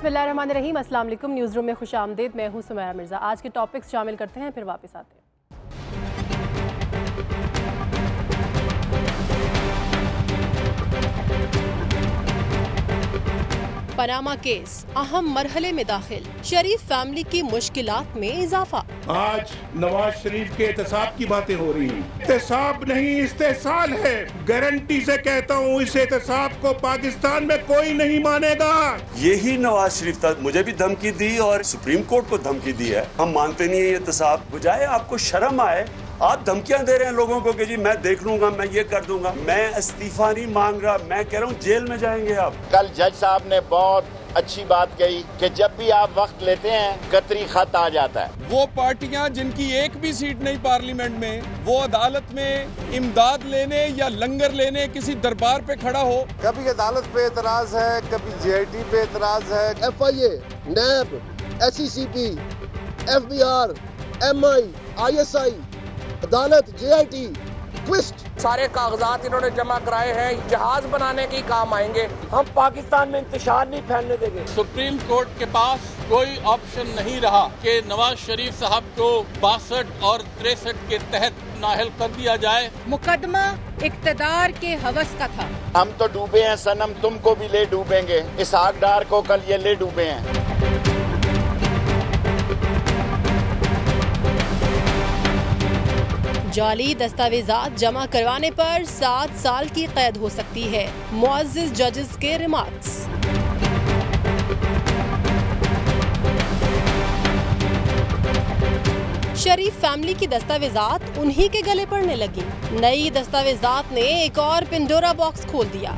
बिस्मिल्लाहिर्रहमानिर्रहीम, अस्सलाम वालेकुम। न्यूज़ रूम में खुश आमदीद। मैं हूँ सुमैया मिर्ज़ा। आज के टॉपिक्स शामिल करते हैं, फिर वापस आते हैं। पनामा केस अहम मरहले में दाखिल, शरीफ फैमिली की मुश्किलात में इजाफा। आज नवाज शरीफ के एहतसाब की बातें हो रही हैं। एहतसाब नहीं, इस्तेहसाल है। गारंटी से कहता हूँ, इस एहतसाब को पाकिस्तान में कोई नहीं मानेगा। यही नवाज शरीफ था, मुझे भी धमकी दी और सुप्रीम कोर्ट को धमकी दी है। हम मानते नहीं है एहतसाब। बजाय आपको शर्म आए, आप धमकियां दे रहे हैं लोगों को कि जी मैं देख लूंगा, मैं ये कर दूंगा। मैं इस्तीफा नहीं मांग रहा, मैं कह रहा हूँ जेल में जाएंगे आप। कल जज साहब ने बहुत अच्छी बात कही कि जब भी आप वक्त लेते हैं कतरी खत आ जाता है। वो पार्टियां जिनकी एक भी सीट नहीं पार्लियामेंट में, वो अदालत में इमदाद लेने या लंगर लेने किसी दरबार पे खड़ा हो। कभी अदालत पे एतराज है, कभी JIT पे एतराज है। FIA, NAB, SECP, FBR, MI, ISI, अदालत, JIT, ट्विस्ट, सारे कागजात इन्होंने जमा कराए हैं, जहाज बनाने के काम आएंगे। हम पाकिस्तान में इंतशार नहीं फैलने देंगे। सुप्रीम कोर्ट के पास कोई ऑप्शन नहीं रहा कि नवाज शरीफ साहब को 62 और 63 के तहत नाअहल कर दिया जाए। मुकदमा इक्तदार के हवस का था। हम तो डूबे हैं सनम, तुमको भी ले डूबेंगे। इसहाक डार को कल ये ले डूबे हैं। जाली दस्तावेजात जमा करवाने पर 7 साल की कैद हो सकती है, मुअज़्ज़िज़ जजेस के रिमार्क्स। शरीफ फैमिली की दस्तावेजात उन्हीं के गले पड़ने लगी। नई दस्तावेजात ने एक और पिंडोरा बॉक्स खोल दिया।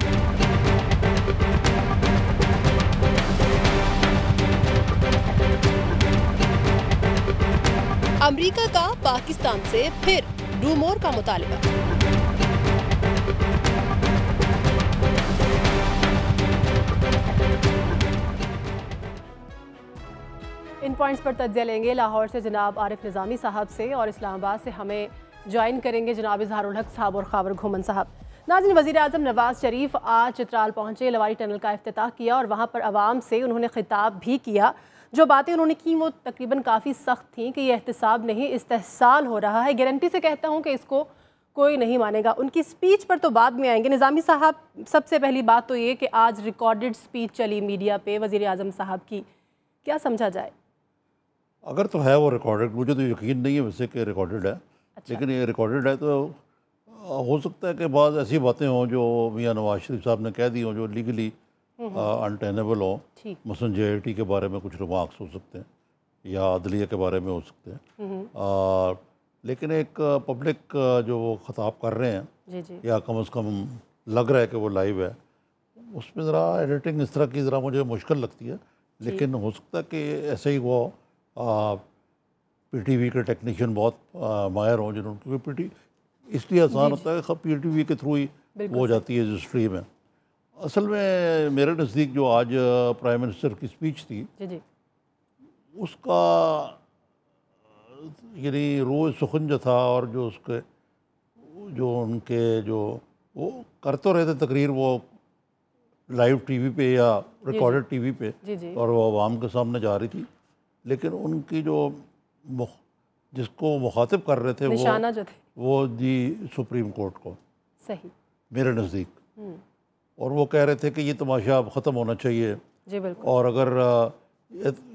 अमेरिका का पाकिस्तान से फिर डू मोर का मुतालिबा। इन पॉइंट्स पर तज्ज़िया लेंगे लाहौर से जनाब आरिफ निज़ामी साहब से, और इस्लामाबाद से हमें ज्वाइन करेंगे जनाब इज़हारुल हक साहब और खावर घुमन साहब। नाज़रीन, वज़ीर आज़म नवाज शरीफ आज चित्राल पहुँचे, लवारी टनल का इफ्तिताह किया और वहाँ पर आवाम से उन्होंने खिताब भी किया। जो बातें उन्होंने की वो तकरीबन काफ़ी सख्त थी कि ये एहतसाब नहीं, इस्तेहसाल हो रहा है। गारंटी से कहता हूँ कि इसको कोई नहीं मानेगा। उनकी स्पीच पर तो बाद में आएंगे। निज़ामी साहब, सबसे पहली बात तो ये कि आज रिकॉर्डेड स्पीच चली मीडिया पे वज़ीर आज़म साहब की, क्या समझा जाए? अगर तो है वो रिकॉर्डेड, मुझे तो यकीन नहीं है वैसे कि रिकॉर्डेड है। अच्छा। लेकिन ये रिकॉर्डेड है तो हो सकता है कि बाद ऐसी बातें हों जो मियां नवाज शरीफ साहब ने कह दी हों जो लीगली अनटेनेबल हो। मसलन JIT के बारे में कुछ रिमार्क्स हो सकते हैं या अदलिया के बारे में हो सकते हैं। लेकिन एक पब्लिक जो वो ख़ताब कर रहे हैं, जी। या कम से कम लग रहा है कि वो लाइव है, उसमें ज़रा एडिटिंग इस तरह की ज़रा मुझे मुश्किल लगती है। लेकिन हो सकता है कि ऐसे ही वो PTV के टेक्नीशियन बहुत माहिर हों जिन्होंने, क्योंकि इसलिए आसान होता है PTV के थ्रू ही वो हो जाती है रजिस्ट्री में। असल में मेरे नज़दीक जो आज प्राइम मिनिस्टर की स्पीच थी, जी। उसका यानी रोज़ सुखन जो था, और जो उसके जो उनके जो वो कर तो रहे थे तकरीर वो लाइव TV पे या रिकॉर्डेड TV पे, जी। और वो आवाम के सामने जा रही थी, लेकिन उनकी जो जिसको मुखातिब कर रहे थे वो दी सुप्रीम कोर्ट को, सही मेरे नज़दीक। और वो कह रहे थे कि ये तमाशा अब ख़त्म होना चाहिए, जी बिल्कुल। और अगर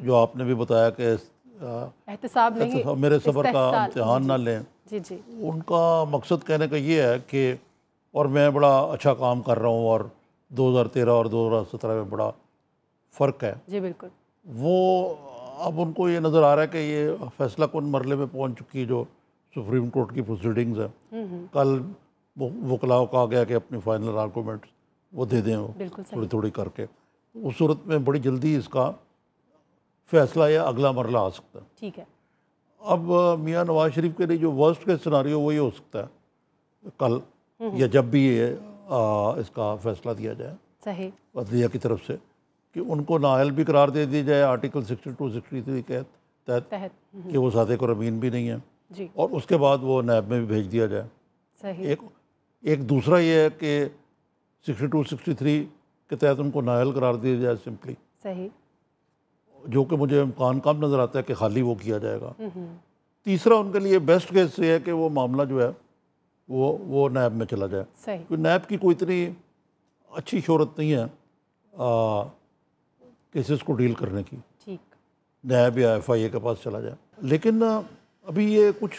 जो आपने भी बताया कि एहतसाब नहीं, मेरे सब्र का इम्तिहान ना लें, जी। उनका मकसद कहने का ये है कि और मैं बड़ा अच्छा काम कर रहा हूँ और 2013 और 2017 में बड़ा फ़र्क है, जी बिल्कुल। वो अब उनको ये नज़र आ रहा है कि ये फ़ैसला कौन मरले में पहुँच चुकी है जो सुप्रीम कोर्ट की प्रोसीडिंग्स है। कल वकलाओं को आ गया कि अपनी फाइनल आर्गूमेंट्स वो दे दें, थोड़ी थोड़ी करके। उस सूरत में बड़ी जल्दी इसका फ़ैसला या अगला मरला आ सकता है, ठीक है। अब मियां नवाज शरीफ के लिए जो वर्स्ट केस सिनारियो वही हो सकता है कल या जब भी ये इसका फ़ैसला दिया जाए, सही अदलिया की तरफ से, कि उनको नाअहल भी करार दे दिया जाए आर्टिकल 62-63 के तहत कि वो सादिक और अमीन भी नहीं है, जी। और उसके बाद वो नैब में भी भेज दिया जाए, सही। एक दूसरा ये है कि 62-63 के तहत उनको नाअहल करार दिया जाए सिंपली, सही। जो कि मुझे इम्कान कम नज़र आता है कि खाली वो किया जाएगा। तीसरा उनके लिए बेस्ट केस ये है कि वो मामला जो है वो नैब में चला जाए, क्योंकि नैब की कोई इतनी अच्छी शोहरत नहीं है केसेस को डील करने की। ठीक, नैब या FIA के पास चला जाए। लेकिन अभी ये कुछ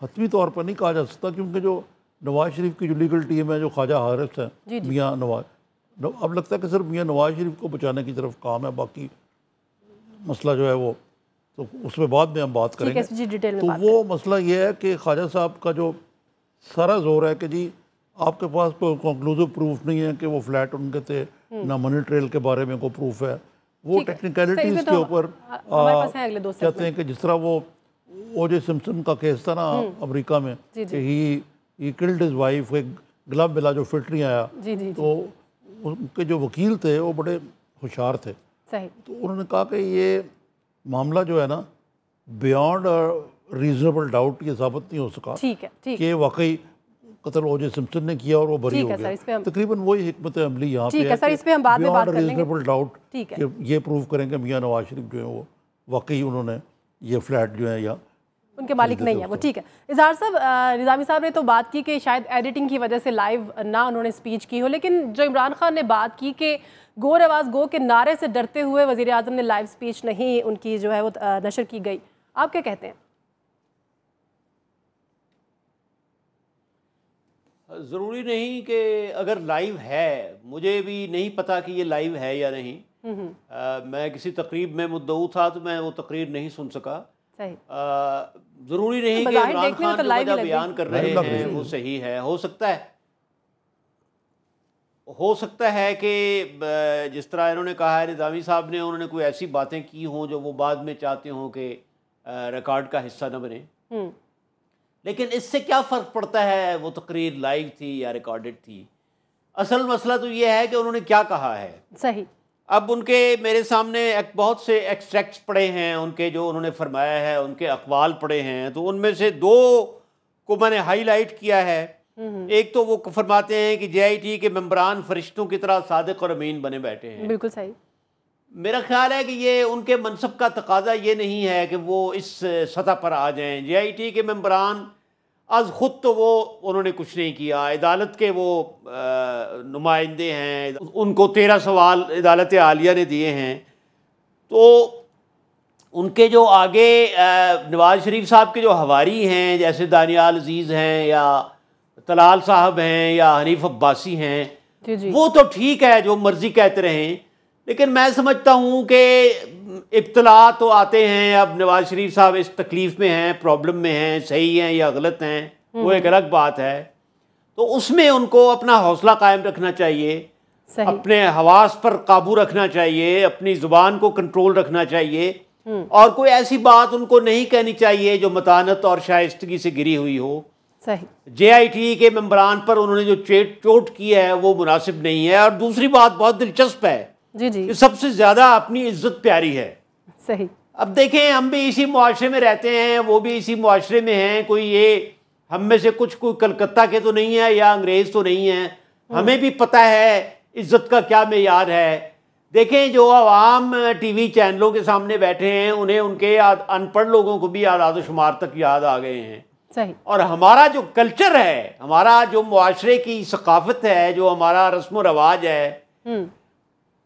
हतमी तौर पर नहीं कहा जा सकता, क्योंकि जो नवाज शरीफ की जो लीगल टीम है, जो ख्वाजा हारिस है, मियाँ नवाज, अब लगता है कि सिर्फ मियाँ नवाज शरीफ को बचाने की तरफ काम है, बाकी मसला जो है वो तो उसमें बाद में हम बात करेंगे। तो वो मसला ये है कि ख्वाजा साहब का जो सारा जोर है कि जी आपके पास कोई कंक्लूसिव प्रूफ नहीं है कि वो फ्लैट उनके थे, ना मनी ट्रेल के बारे में कोई प्रूफ है, वो टेक्निकलिटीज़ के ऊपर कहते हैं कि जिस तरह वो O.J. सिम्पसन का केस था ना अमेरिका में कि ही किल्ड हिज वाइफ, एक ग्लव मिला जो फिट नहीं आया, तो उनके जो वकील थे वो बड़े होशियार थे, तो उन्होंने कहा कि ये मामला जो है ना बियॉन्ड रीजनेबल डाउट ये साबित नहीं हो सका कि वाकई कत्ल O.J. सिम्पसन ने किया और वो बरी हो गया। तकरीबन वही हिकमत अमली यहाँ पे है कि बियॉन्ड रीजनेबल डाउट कि ये प्रूव करेंगे मियाँ नवाज शरीफ जो है वो वाकई उन्होंने ये फ्लैट जो है या उनके मालिक नहीं है वो। ठीक है, इजहार साहब, निज़ामी साहब ने तो बात की कि शायद एडिटिंग की वजह से लाइव ना उन्होंने स्पीच की हो, लेकिन जो इमरान खान ने बात की कि गो रवाज गो के नारे से डरते हुए वज़ीर आज़म ने लाइव स्पीच नहीं उनकी जो है वो नशर की गई, आप क्या कहते हैं? ज़रूरी नहीं कि अगर लाइव है, मुझे भी नहीं पता कि ये लाइव है या नहीं। मैं किसी तकरीब में मुद्दऊ था तो मैं वो तकरीर नहीं सुन सका। ज़रूरी नहीं कि इमरान खान जो वजह बयान कर रहे हैं वो सही है। हो सकता है कि जिस तरह इन्होंने कहा है निज़ामी साहब ने, उन्होंने कोई ऐसी बातें की हों जो वो बाद में चाहते हों कि रिकॉर्ड का हिस्सा न बने, लेकिन इससे क्या फ़र्क पड़ता है वो तकरीर लाइव थी या रिकॉर्डेड थी। असल मसला तो ये है कि उन्होंने क्या कहा है। सही। अब उनके मेरे सामने बहुत से एक्सट्रैक्ट्स पड़े हैं उनके, जो उन्होंने फरमाया है, उनके अक़वाल पड़े हैं, तो उनमें से दो को मैंने हाईलाइट किया है। एक तो वो फरमाते हैं कि JIT के मेंबरान फरिश्तों की तरह सादिक और अमीन बने बैठे हैं। बिल्कुल सही। मेरा ख्याल है कि ये उनके मनसब का तकाजा ये नहीं है कि वो इस सतह पर आ जाएं। JIT के मेंबरान आज ख़ुद तो वो उन्होंने कुछ नहीं किया, अदालत के वो नुमाइंदे हैं, उनको 13 सवाल अदालत आलिया ने दिए हैं, तो उनके जो आगे नवाज शरीफ साहब के जो हवारी हैं, जैसे दानियाल अजीज़ हैं या तलाल साहब हैं या हनीफ अब्बासी हैं, वो तो ठीक है जो मर्ज़ी कहते रहें, लेकिन मैं समझता हूँ कि इब्तला तो आते हैं। अब नवाज शरीफ साहब इस तकलीफ़ में हैं, प्रॉब्लम में हैं, सही हैं या गलत हैं वो एक अलग बात है, तो उसमें उनको अपना हौसला कायम रखना चाहिए, अपने हवास पर काबू रखना चाहिए, अपनी ज़ुबान को कंट्रोल रखना चाहिए, और कोई ऐसी बात उनको नहीं कहनी चाहिए जो मतानत और शाइस्तगी से गिरी हुई हो। सही। JIT के मेंबरान पर उन्होंने जो चोट की है वो मुनासिब नहीं है। और दूसरी बात बहुत दिलचस्प है कि सबसे ज़्यादा अपनी इज्जत प्यारी है। सही। अब देखें, हम भी इसी मुआशरे में रहते हैं, वो भी इसी मुआशरे में हैं, कोई ये हम में से कुछ कोई कलकत्ता के तो नहीं है या अंग्रेज़ तो नहीं है, हमें भी पता है इज्जत का क्या मेयार है। देखें, जो आवाम TV चैनलों के सामने बैठे हैं उन्हें उनके अनपढ़ लोगों को भी आदाद शुमार तक याद आ गए हैं। सही। और हमारा जो कल्चर है, हमारा जो मुआशरे की सकाफत है, जो हमारा रस्म व रवाज है,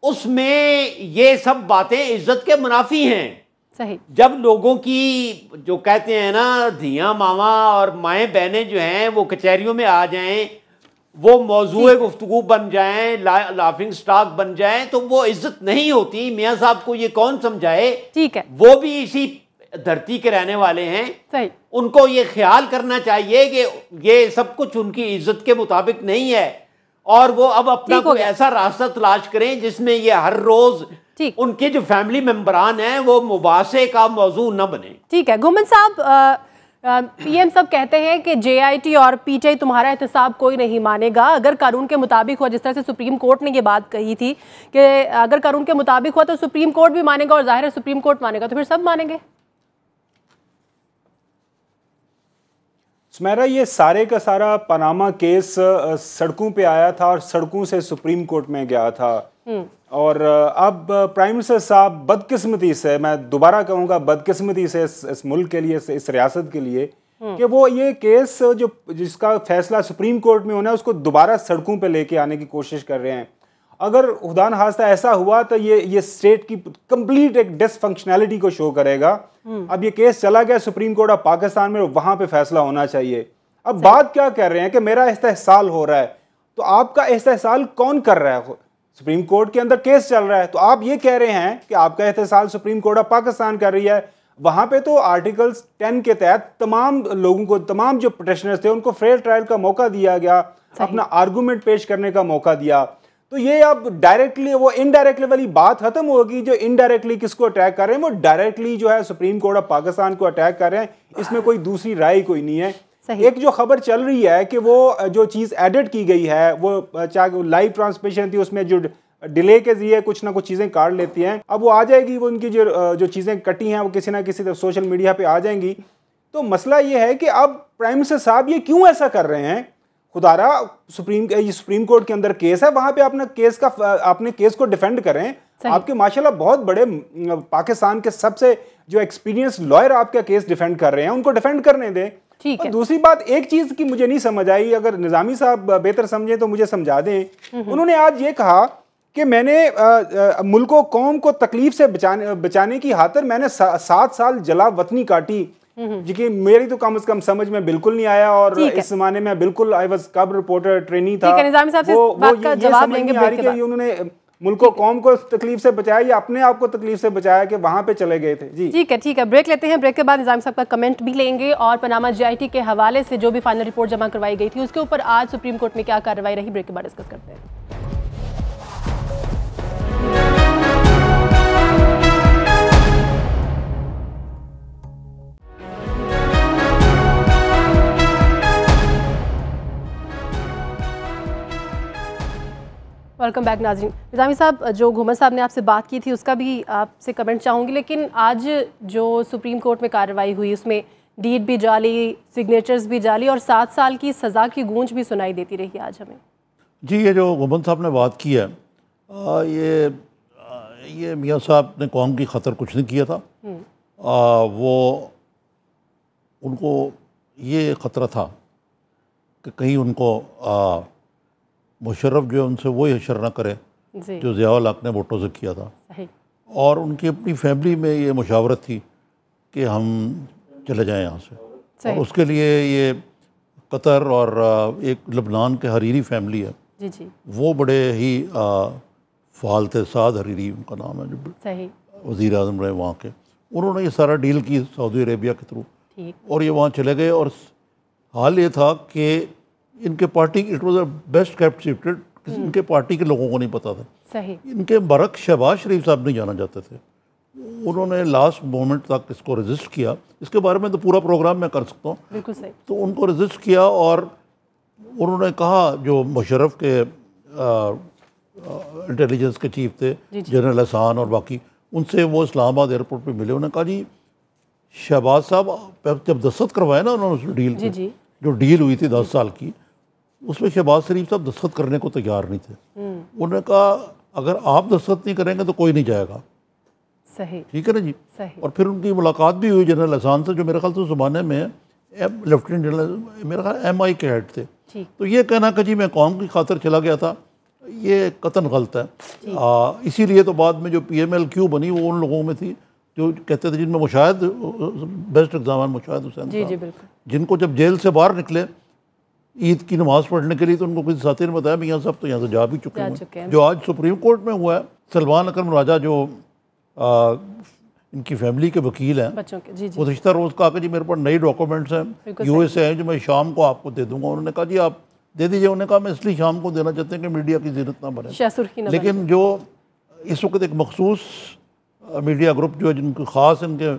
उसमें ये सब बातें इज्जत के मुनाफी हैं। सही। जब लोगों की जो कहते हैं ना धियाँ मामा और माएँ बहनें जो हैं वो कचहरियों में आ जाएं, वो मौजूए गुफ्तगू बन जाएं, लाफिंग स्टॉक बन जाएं, तो वो इज्जत नहीं होती। मियाँ साहब को ये कौन समझाए, ठीक है, वो भी इसी धरती के रहने वाले हैं। सही। उनको ये ख्याल करना चाहिए कि ये सब कुछ उनकी इज्जत के मुताबिक नहीं है, और वो अब अपना कोई ऐसा रास्ता तलाश करें जिसमें ये हर रोज उनके जो फैमिली मेंबरान हैं वो मुबासे का मौजू न बने। ठीक है। घुमन साहब, PM सब कहते हैं कि JIT और PTI तुम्हारा एहतसाब कोई नहीं मानेगा अगर कानून के मुताबिक हुआ। जिस तरह से सुप्रीम कोर्ट ने ये बात कही थी कि अगर कानून के मुताबिक हुआ तो सुप्रीम कोर्ट भी मानेगा, और जाहिर है सुप्रीम कोर्ट मानेगा तो फिर सब मानेंगे। सुमेरा, ये सारे का सारा पनामा केस सड़कों पे आया था और सड़कों से सुप्रीम कोर्ट में गया था। और अब प्राइम मिनिस्टर साहब बदकिस्मती से, मैं दोबारा कहूँगा बदकिस्मती से इस मुल्क के लिए, इस रियासत के लिए, कि वो ये केस जो जिसका फैसला सुप्रीम कोर्ट में होना है उसको दोबारा सड़कों पे लेके आने की कोशिश कर रहे हैं। अगर खुदा न खास्ता ऐसा हुआ तो ये स्टेट की कंप्लीट एक डिसफंक्शनैलिटी को शो करेगा। अब ये केस चला गया सुप्रीम कोर्ट ऑफ पाकिस्तान में, वहां पे फैसला होना चाहिए। अब बात क्या कर रहे हैं कि मेरा इस्तेहसाल हो रहा है, तो आपका इस्तेहसाल कौन कर रहा है? सुप्रीम कोर्ट के अंदर केस चल रहा है, तो आप ये कह रहे हैं कि आपका इस्तेहसाल सुप्रीम कोर्ट ऑफ पाकिस्तान कर रही है। वहां पे तो आर्टिकल 10 के तहत तमाम लोगों को, तमाम जो पिटिशनर्स थे उनको फेयर ट्रायल का मौका दिया गया, अपना आर्गूमेंट पेश करने का मौका दिया। तो ये अब डायरेक्टली वो इनडायरेक्टली वाली बात खत्म होगी। जो इनडायरेक्टली किसको अटैक कर रहे हैं वो डायरेक्टली जो है सुप्रीम कोर्ट ऑफ पाकिस्तान को अटैक कर रहे हैं। इसमें कोई दूसरी राय कोई नहीं है। एक जो खबर चल रही है कि वो जो चीज़ एडिट की गई है, वो चाहे लाइव ट्रांसमिशन थी, उसमें जो डिले के जरिए कुछ ना कुछ चीज़ें काट लेती हैं, अब वो आ जाएगी, वो उनकी जो चीज़ें कटी हैं वो किसी ना किसी तरह सोशल मीडिया पे आ जाएंगी। तो मसला ये है कि अब प्राइम मिनिस्टर साहब ये क्यों ऐसा कर रहे हैं? खुदारा सुप्रीम कोर्ट के अंदर केस है, वहां पे अपने केस को डिफेंड करें। आपके माशाल्लाह बहुत बड़े पाकिस्तान के सबसे जो एक्सपीरियंस लॉयर आपका केस डिफेंड कर रहे हैं, उनको डिफेंड करने दें। ठीक है। दूसरी बात, एक चीज की मुझे नहीं समझ आई, अगर निजामी साहब बेहतर समझे तो मुझे समझा दें। उन्होंने आज ये कहा कि मैंने मुल्क व कौम को तकलीफ से बचाने की खातिर मैंने 7 साल जला वतनी काटी, जी मेरी तो कम से कम समझ में बिल्कुल नहीं आया। और इस जमाने में बिल्कुल आई वाज कब रिपोर्टर ट्रेनी था, जवाब लेंगे। उन्होंने मुल्क को कौम को तकलीफ से बचाया या अपने आप को तकलीफ से बचाया कि वहां पे चले गए थे। जी ठीक है, ब्रेक लेते हैं। ब्रेक के बाद निजाम साहब का कमेंट भी लेंगे और पनामा GIT के हवाले से जो भी फाइनल रिपोर्ट जमा करवाई गई थी उसके ऊपर आज सुप्रीम कोर्ट में क्या कार्रवाई रही, ब्रेक के बाद डिस्कस करते हैं। वेलकम बैक नाज़रीन। निज़ामी साहब, जो घुमर साहब ने आपसे बात की थी उसका भी आपसे कमेंट चाहूँगी, लेकिन आज जो सुप्रीम कोर्ट में कार्रवाई हुई उसमें डीड भी जाली, सिग्नेचर्स भी जाली और 7 साल की सज़ा की गूंज भी सुनाई देती रही आज हमें। जी, ये जो घुमर साहब ने बात की है, ये मियाँ साहब ने कौम की खतर कुछ नहीं किया था। वो उनको ये ख़तरा था कि कहीं उनको मुशर्रफ जो है उनसे वही हशर न करे जो ज़िया-उल हक ने वोटों से किया था। और उनकी अपनी फैमिली में ये मुशावरत थी कि हम चले जाएं यहाँ से, और उसके लिए ये कतर और एक लबनान के हरीरी फैमिली है, वो बड़े ही फ़ाल थे। साद हरीरी उनका नाम है, जो वज़ीर आज़म रहे वहाँ के। उन्होंने ये सारा डील की सऊदी अरेबिया के थ्रू, और ये वहाँ चले गए। और हाल ये था कि इनके party, it was a best kept secret, इनके पार्टी के लोगों को नहीं पता था। सही। इनके बरक शहबाज शरीफ साहब नहीं जाना चाहते थे। उन्होंने लास्ट मोमेंट तक इसको रेजिस्ट किया। इसके बारे में तो पूरा प्रोग्राम मैं कर सकता हूँ। बिल्कुल सही। तो उनको रेजिस्ट किया और उन्होंने कहा, जो मुशर्रफ के इंटेलिजेंस के चीफ थे जनरल एहसान और बाकी, उनसे वो इस्लामाबाद एयरपोर्ट पे मिले। उन्होंने कहा जी शहबाज साहब जब दस्तखत करवाए ना उन्होंने उस डील पे, जो डील हुई थी 10 साल की, उसमें शहबाज शरीफ साहब दस्तखत करने को तैयार नहीं थे। उन्होंने कहा अगर आप दस्तखत नहीं करेंगे तो कोई नहीं जाएगा। सही। ठीक है ना जी। सही। और फिर उनकी मुलाकात भी हुई जनरल एहसान से, जो मेरे ख्याल से उस ज़माने में लेफ्टिनेंट जनरल, मेरा ख्याल MI के हेड थे। तो ये कहना कि जी मैं कौम की खातिर चला गया था, ये कतन गलत है। इसीलिए तो बाद में जो PMLQ बनी वो उन लोगों में थी जो कहते थे, जिनमें मुशाहिद बेस्ट एग्जाम मुशाहिद हुसैन, जिनको जब जेल से बाहर निकले ईद की नमाज़ पढ़ने के लिए, तो उनको किसी साथी ने बताया मियाँ साहब तो यहाँ से जा भी चुके हैं। जो आज सुप्रीम कोर्ट में हुआ है, सलमान अकरम राजा जो इनकी फैमिली के वकील हैं, वो गुज़श्ता रोज़ कहा कि जी मेरे पास नई डॉक्यूमेंट्स हैं US से हैं जो मैं शाम को आपको दे दूँगा। उन्होंने कहा जी आप दे दीजिए। उन्होंने कहा मैं इसलिए शाम को देना चाहते हैं कि मीडिया की ज़रूरत ना बने। लेकिन जो इस वक्त एक मखसूस मीडिया ग्रुप जो है, जिनको ख़ास इनके,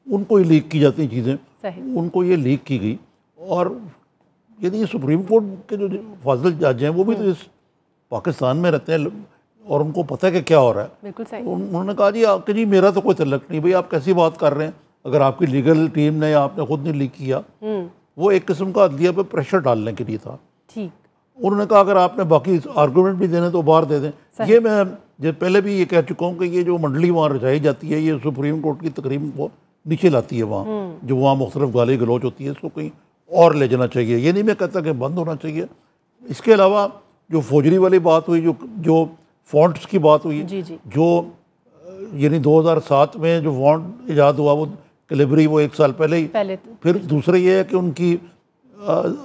उनको ही लीक की जाती हैं चीज़ें, उनको ये लीक की गई। और यदि ये सुप्रीम कोर्ट के जो फाजिल जज हैं वो भी तो इस पाकिस्तान में रहते हैं और उनको पता है कि क्या हो रहा है। बिल्कुल सही। उन्होंने कहा जी आपके जी मेरा तो कोई तल्लक नहीं, भाई आप कैसी बात कर रहे हैं, अगर आपकी लीगल टीम ने या आपने खुद ने लीक किया, वो एक किस्म का अदलिया पे प्रेशर डालने के लिए था। ठीक। उन्होंने कहा अगर आपने बाकी आर्गूमेंट भी देने तो बाहर दे दें। ये मैं जब पहले भी ये कह चुका हूँ कि ये जो मंडली वहाँ रचाई जाती है ये सुप्रीम कोर्ट की तकरीब को नीचे लाती है वहाँ, जो वहाँ मुख्तलिफ गाली गलौच होती है, इसको कहीं और ले जाना चाहिए। ये नहीं मैं कहता कि बंद होना चाहिए। इसके अलावा जो फौजरी वाली बात हुई, जो फॉन्ट्स की बात हुई, जो यानी 2007 में जो फॉन्ट ईजाद हुआ वो कैलिबरी वो 1 साल पहले ही, फिर दूसरा ये है कि उनकी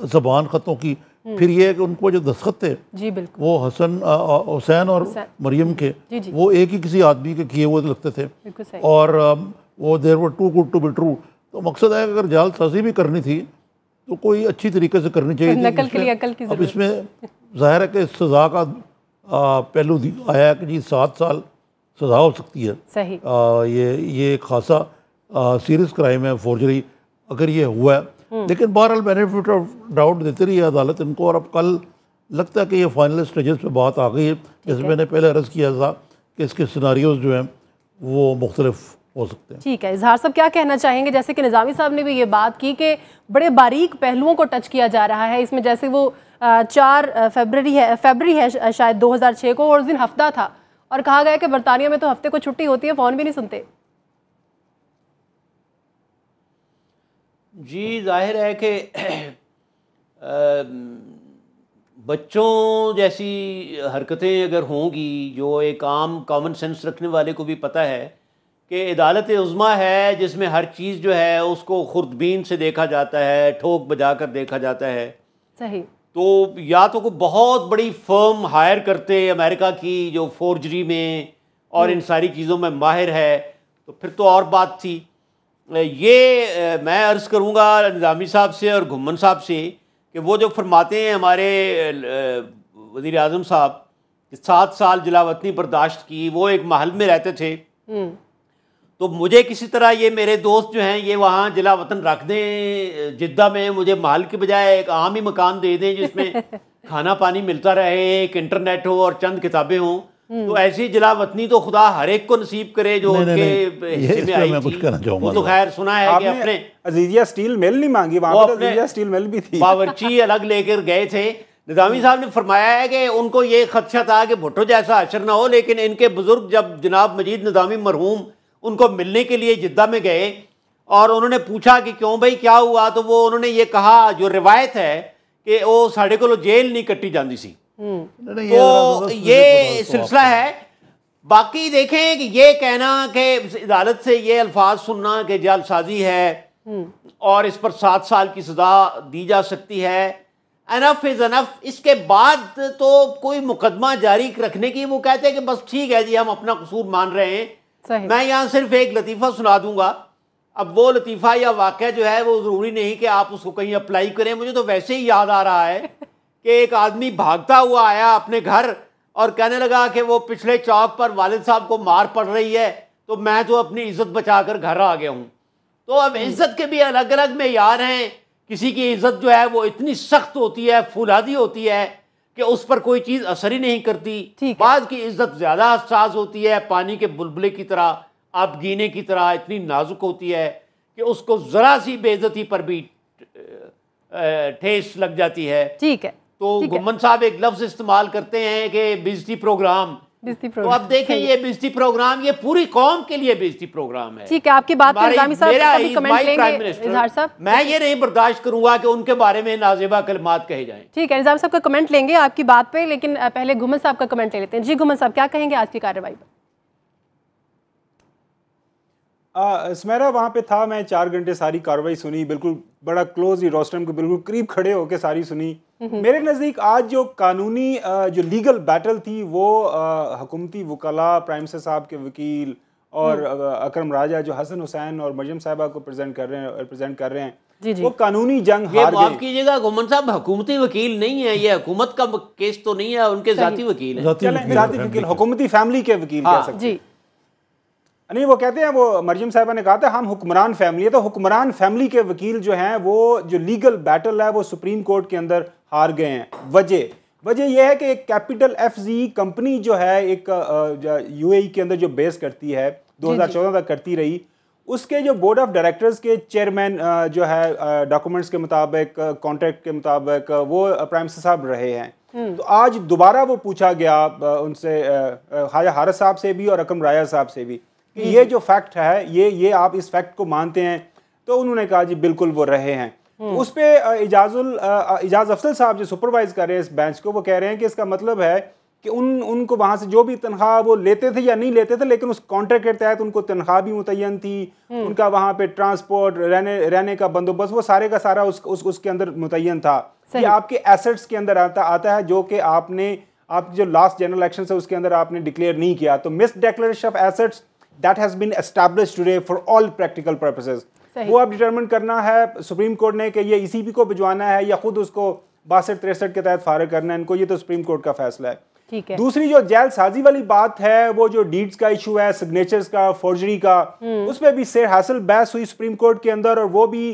ज़बान ख़तों की, फिर ये है कि उनको जो दस्तखत थे जी बिल्कुल वो हुसैन और मरियम के वो एक ही किसी आदमी के किए हुए लगते थे, और वो देर वो too good to be true. तो मकसद है कि अगर जालसाजी भी करनी थी तो कोई अच्छी तरीके से करनी चाहिए। नकल के लिए अकल की अब इसमें जाहिर है कि सज़ा का पहलू आया है कि जी 7 साल सज़ा हो सकती है। सही। ये खासा सीरियस क्राइम है फॉर्जरी अगर ये हुआ है, लेकिन बहरहाल बेनिफिट ऑफ डाउट देती रही है अदालत इनको, और अब कल लगता है कि ये फाइनल स्टेजेस पे बात आ गई है। जैसे मैंने पहले अर्ज़ किया था कि इसके सिनारियोज जो हैं वो मुख्तलिफ हो सकते हैं। ठीक है, इजहार साहब क्या कहना चाहेंगे? जैसे कि निज़ामी साहब ने भी ये बात की कि बड़े बारीक पहलुओं को टच किया जा रहा है इसमें, जैसे वो 4 फरवरी है शायद 2006 को, और उस दिन हफ्ता था और कहा गया कि बरतानिया में तो हफ्ते को छुट्टी होती है, फ़ोन भी नहीं सुनते। जी जाहिर है कि बच्चों जैसी हरकतें अगर होंगी, जो एक आम कॉमन सेंस रखने वाले को भी पता है कि अदालत उज़्मा है जिसमें हर चीज़ जो है उसको खुर्दबीन से देखा जाता है, ठोक बजा कर देखा जाता है। सही। तो या तो कोई बहुत बड़ी फर्म हायर करते अमेरिका की जो फोर्जरी में और इन सारी चीज़ों में माहिर है, तो फिर तो और बात थी। ये मैं अर्ज़ करूँगा निज़ामी साहब से और घुम्मन साहब से कि वो जो फरमाते हैं हमारे वज़ीर आज़म साहब कि 7 साल जलावतनी बर्दाश्त की, वो एक महल में रहते थे, तो मुझे किसी तरह ये मेरे दोस्त जो हैं ये वहाँ जिला वतन रख दें जिद्दा में, मुझे महल के बजाय एक आम ही मकान दे दें जिसमें खाना पानी मिलता रहे, एक इंटरनेट हो और चंद किताबें हों। तो ऐसी जिला वतनी तो खुदा हर एक को नसीब करे जो उनके हिस्से में आई थी। वो तो खैर सुना है कि अपने अजीजिया स्टील मिल नहीं मांगी, वहाँ पे अजीजिया स्टील मिल भी थी, बावर्ची अलग लेकर गए थे। निज़ामी साहब ने फरमाया है कि उनको ये खदशा था कि भुट्टो जैसा अशर ना हो, लेकिन इनके बुजुर्ग जब जनाब मजीद निज़ामी मरहूम उनको मिलने के लिए जिद्दा में गए और उन्होंने पूछा कि क्यों भाई क्या हुआ, तो वो उन्होंने ये कहा, जो रिवायत है कि वो साढ़े को जेल नहीं कट्टी जाती सी। तो ये सिलसिला है। बाकी देखें कि ये कहना कि अदालत से ये अल्फाज सुनना कि जालसाजी है और इस पर 7 साल की सजा दी जा सकती है, अनफ इज अनफ। इसके बाद तो कोई मुकदमा जारी रखने की वो कहते हैं कि बस ठीक है जी हम अपना कसूर मान रहे हैं। मैं यहाँ सिर्फ एक लतीफ़ा सुना दूंगा। अब वो लतीफ़ा या वाक़या जो है वो ज़रूरी नहीं कि आप उसको कहीं अप्लाई करें। मुझे तो वैसे ही याद आ रहा है कि एक आदमी भागता हुआ आया अपने घर और कहने लगा कि वो पिछले चौक पर वालिद साहब को मार पड़ रही है, तो मैं तो अपनी इज़्ज़त बचाकर घर आ गया हूँ। तो अब इज़्ज़त के भी अलग अलग मेयार हैं। किसी की इज़्ज़त जो है वो इतनी सख्त होती है, फुलादी होती है कि उस पर कोई चीज़ असर ही नहीं करती। बाद की इज़्ज़त ज़्यादा हसास होती है, पानी के बुलबुले की तरह, आबगीने की तरह इतनी नाजुक होती है कि उसको ज़रा सी बेइज्जती पर भी ठेस लग जाती है। ठीक है। तो गुम्मन साहब एक लफ्ज़ इस्तेमाल करते हैं कि बेइज्जती प्रोग्राम। तो अब देखें ये बेइज्जती प्रोग्राम ये पूरी कौम के लिए बेइज्जती प्रोग्राम है। ठीक है, आपकी बात पर निज़ामी साहब का भी कमेंट लेंगे। इजहार साहब, मैं ये नहीं बर्दाश्त करूंगा कि उनके बारे में नाज़ेबा कलमात कहे जाएं। ठीक है, निज़ामी साहब का कमेंट लेंगे आपकी बात पे, लेकिन पहले घुम्मन साहब का कमेंट ले लेते हैं। जी घुम्मन साहब, क्या कहेंगे आज की कार्रवाई पर? स्मेरा वहाँ पे था, मैं 4 घंटे सारी कार्रवाई सुनी, बिल्कुल बड़ा क्लोज रोस्टरम के बिल्कुल करीब खड़े होकर सारी सुनी। मेरे नज़दीक आज जो कानूनी जो लीगल बैटल थी वो हुकूमती वकला, प्राइम मिनिस्टर साहब के वकील और अकरम राजा जो हसन हुसैन और मरियम साहिबा को रिप्रेजेंट कर रहे हैं, वो कानूनी जंग हार गए। माफ कीजिएगा गुम्मन साहब, हुकूमती वकील नहीं है, ये हुकूमत का केस तो नहीं है, उनके जाती वकील है। जाती वकील, हुकूमती फैमिली के वकील कह सकते हैं। नहीं, वो कहते हैं, वो मरियम साहिबा ने कहा था हम हुक्मरान फैमिली है, तो हुक्मरान फैमिली के वकील जो हैं वो जो लीगल बैटल है वो सुप्रीम कोर्ट के अंदर हार गए हैं। वजह यह है कि एक कैपिटल FZ कंपनी जो है एक UAE के अंदर जो बेस करती है, 2014 तक करती रही, उसके जो बोर्ड ऑफ डायरेक्टर्स के चेयरमैन जो है डॉक्यूमेंट्स के मुताबिक, कॉन्ट्रैक्ट के मुताबिक वो प्राइम मिनिस्टर साहब रहे हैं। तो आज दोबारा वो पूछा गया उनसे, हारिस साहब से भी और अकरम राया साहब से भी, कि ये जो फैक्ट है ये आप इस फैक्ट को मानते हैं? तो उन्होंने कहा जी बिल्कुल वो रहे हैं। तो उस पर इजाज अफजल साहब जो सुपरवाइज कर रहे हैं इस बेंच को, वो कह रहे हैं कि इसका मतलब है कि उनको वहाँ से जो भी तनख्वाह वो लेते थे या नहीं लेते थे, लेकिन उस कॉन्ट्रैक्ट के तहत उनको तनख्वाह भी मुतय्यन थी, उनका वहाँ पे ट्रांसपोर्ट, रहने का बंदोबस्त, वो सारे का सारा उसके अंदर मुतय्यन था। ये आपके एसेट्स के अंदर आता है, जो कि आप जो लास्ट जनरल इलेक्शन है उसके अंदर आपने डिक्लेयर नहीं किया। तो misdeclaration of assets that has been established today for all practical purposes, वो अब डिटरमिन करना है सुप्रीम कोर्ट ने कि ये ईसीबी को भिजवाना है या खुद उसको 62-63 के तहत फारिग करना है इनको, ये तो सुप्रीम कोर्ट का फैसला है। ठीक है। दूसरी जो जेल साजी वाली बात है, वो जो डीड्स का इशू है, सिग्नेचर्स का, फोर्जरी का, उस पर भी सेर हासिल बहस हुई सुप्रीम कोर्ट के अंदर, और वो भी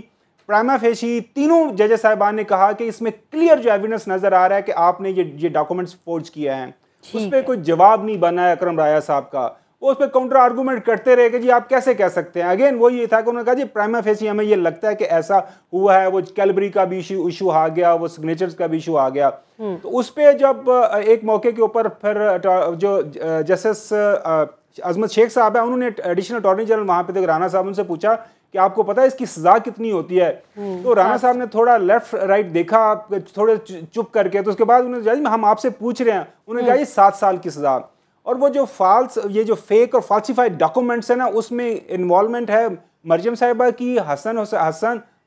प्राइमा फेशी तीनों जजेस साहिबान ने कहा कि इसमें क्लियर जो एविडेंस नजर आ रहा है कि आपने ये डॉक्यूमेंट्स फोर्ज किया है। उस पर कोई जवाब नहीं बना है अकरम राया साहब का, वो उस पर काउंटर आर्गूमेंट करते रहे कि जी आप कैसे कह सकते हैं। अगेन वो ये था कि उन्होंने कहा जी प्राइमा फेसी हमें ये लगता है कि ऐसा हुआ है, वो कैलबरी का भी इशू आ गया, वो सिग्नेचर्स का भी इशू आ गया। तो उस पर जब एक मौके के ऊपर फिर जो जस्टिस अजमत शेख साहब है, उन्होंने एडिशनल अटॉर्नी जनरल वहाँ पे थे, राना साहब उनसे पूछा कि आपको पता है इसकी सजा कितनी होती है? तो राना साहब ने थोड़ा लेफ्ट राइट देखा, थोड़े चुप करके, तो उसके बाद उन्होंने हम आपसे पूछ रहे हैं, उन्होंने कहा जी 7 साल की सजा। और वो जो ये जो फेक और फाल्सिफाइड डॉक्यूमेंट्स है ना, उसमें इन्वॉल्वमेंट है मरियम साहिबा की, हसन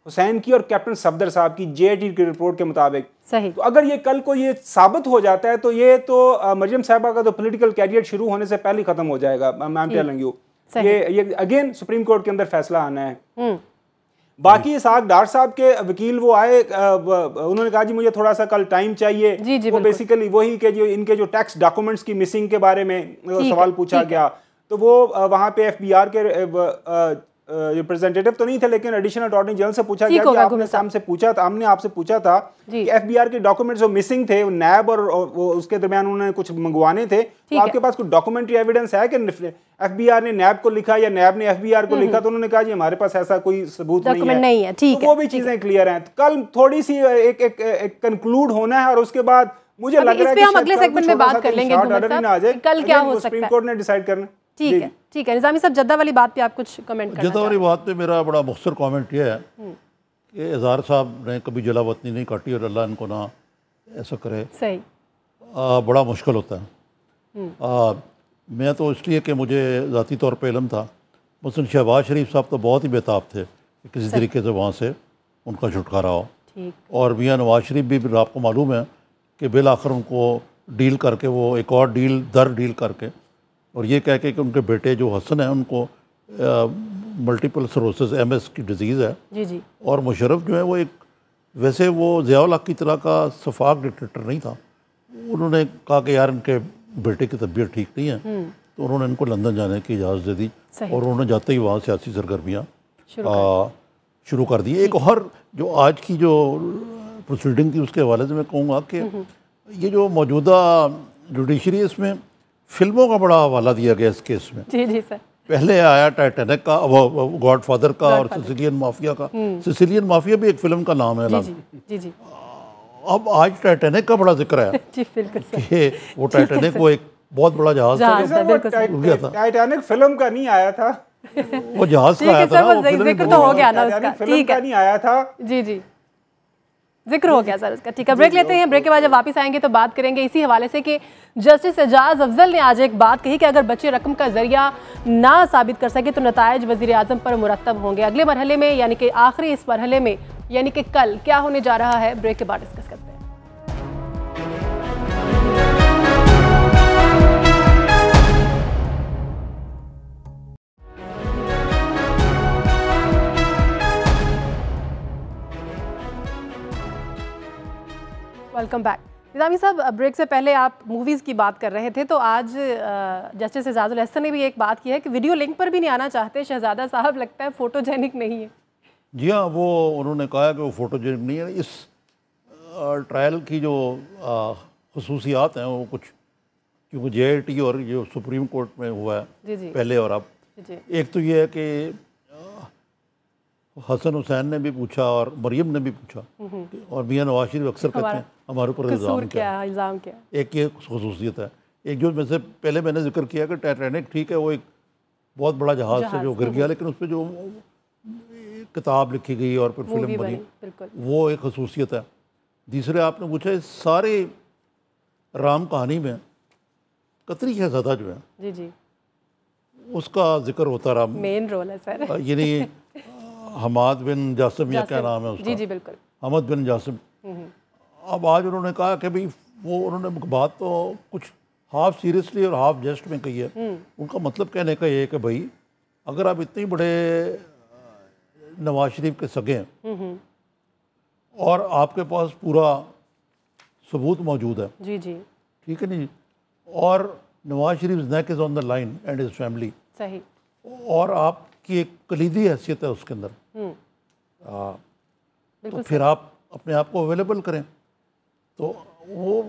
हुसैन की और कैप्टन सफदर साहब की, जेआईटी की रिपोर्ट के मुताबिक। सही। तो अगर ये कल को ये साबित हो जाता है तो ये तो मरियम साहिबा का तो पॉलिटिकल कैरियर शुरू होने से पहले खत्म हो जाएगा। आई एम टेलिंग यू, ये अगेन सुप्रीम कोर्ट के अंदर फैसला आना है। बाकी इसहाक डार साहब के वकील वो आए, उन्होंने कहा जी मुझे थोड़ा सा कल टाइम चाहिए। जी, वो बेसिकली वही के जो इनके जो टैक्स डॉक्यूमेंट्स की मिसिंग के बारे में सवाल पूछा गया, तो वो वहाँ पे एफबीआर के रिप्रेजेंटेटिव तो नहीं थे, लेकिन एडिशनल अटॉर्नी जनरल से पूछा गया कि हमने आपसे पूछा था कि एफबीआर के डॉक्यूमेंट्स जो मिसिंग थे, नैब और उसके दरमियान उन्होंने कुछ मंगवाने थे, तो आपके पास कुछ डॉक्यूमेंट्री एविडेंस है कि एफबीआर ने नैब को लिखा या नैब ने एफबीआर को लिखा? तो उन्होंने कहा जी हमारे पास ऐसा कोई सबूत नहीं है। ठीक है, वो भी चीजें क्लियर हैं। कल थोड़ी सी एक कंक्लूड होना है, और उसके बाद मुझे लग रहा है कि हम अगले सेगमेंट में बात कर लेंगे कल क्या हो सकता है, सुप्रीम कोर्ट ने डिसाइड करना। ठीक है, ठीक है। निजामी साहब, जद्दा वाली बात पे आप कुछ कमेंट करना? जद्दा वाली बात पे मेरा बड़ा मुख्तसर कमेंट ये है कि इज़हार साहब ने कभी जलावतनी नहीं काटी, और अल्लाह इनको ना ऐसा करे। सही। बड़ा मुश्किल होता है। मैं तो इसलिए कि मुझे ज़ाती तौर पे इल्म था, मसलन शहबाज शरीफ साहब तो बहुत ही बेताब थे कि किसी तरीके से वहाँ से उनका छुटकारा हो, और मियाँ नवाज शरीफ भी आपको मालूम है कि बिल आखिर उनको डील करके, वो एक और डील करके, और ये कह के कि उनके बेटे जो हसन है उनको मल्टीपल सरोसिस MS की डिजीज़ है। जी जी। और मुशर्रफ जो है वो वैसे वो ज़िया-उल हक की तरह का शफाक डिक्टेटर नहीं था। उन्होंने कहा कि यार इनके बेटे की तबीयत ठीक नहीं है, तो उन्होंने इनको लंदन जाने की इजाज़त दे दी, और उन्होंने जाते ही वहाँ सियासी सरगर्मियाँ शुरू कर दी। एक और जो आज की जो प्रोसीडिंग थी उसके हवाले से मैं कहूँगा कि ये जो मौजूदा जुडिशरी है, इसमें फिल्मों का बड़ा हवाला दिया गया इस केस में। जी जी सर। पहले आया टाइटैनिक का, वो गॉडफादर का, और सिसिलियन माफिया का। सिसिलियन माफिया भी एक फिल्म का नाम है। जी जी। अब आज टाइटैनिक का बड़ा जिक्र है कि वो टाइटैनिक वो एक बहुत बड़ा जहाज था। टाइटैनिक फिल्म का नहीं आया था, वो जहाज का आया था, जिक्र तो हो गया ना उसका। ठीक है, नहीं आया था। जी जी, जिक्र हो गया सर उसका। ठीक है, ब्रेक लेते हैं। ब्रेक के बाद जब वापस आएंगे तो बात करेंगे इसी हवाले से कि जस्टिस एजाज अफजल ने आज एक बात कही कि अगर बच्चे रकम का जरिया ना साबित कर सके तो नताइज वजीर आजम पर मुरतब होंगे। अगले मरहले में, यानी कि आखिरी इस मरहले में, यानी कि कल क्या होने जा रहा है, ब्रेक के बाद डिस्कस करते हैं। Welcome back. निजामी साहब, ब्रेक से पहले आप मूवीज़ की बात कर रहे थे, तो आज जस्टिस एजाजुल हसन ने भी एक बात की है कि वीडियो लिंक पर भी नहीं आना चाहते शहजादा साहब, लगता है फोटोजेनिक नहीं है। जी हाँ, वो उन्होंने कहा कि वो फोटोजेनिक नहीं है। इस ट्रायल की जो खसूसियात हैं वो कुछ, क्योंकि JIT और जो सुप्रीम कोर्ट में हुआ है जी जी। पहले और अब, एक तो ये है कि हसन हुसैन ने भी पूछा और मरियम ने भी पूछा, और मियां नवाज शरीफ अक्सर कहते हैं हमारे ऊपर इल्ज़ाम क्या है। एक ये खसूसियत है। एक जो में से पहले मैंने जिक्र किया कि टाइटैनिक ठीक है, वो एक बहुत बड़ा जहाज़ से जो गिर गया, लेकिन उस पर जो किताब लिखी गई और फिर फिल्म बनी, वो एक खसूसियत है। दूसरे आपने पूछा सारे राम कहानी में कतरी शहज़ादा जो है जी जी उसका जिक्र होता रहा, मेन रोल है सर, यानी हमाद बिन जासिम या क्या नाम है उसका, जी जी बिल्कुल, हमद बिन जासिम। अब आज उन्होंने कहा कि भाई वो उन्होंने बात तो कुछ हाफ सीरियसली और हाफ जेस्ट में कही है। उनका मतलब कहने का ये है कि भाई अगर आप इतने बड़े नवाज शरीफ के सगे हैं और आपके पास पूरा सबूत मौजूद है, जी जी ठीक है नहीं, और Nawaz Sharif neck is on the line and his family, सही, और आपकी एक कलीदी हैसियत है उसके अंदर, तो फिर आप अपने आप को अवेलेबल करें। तो वो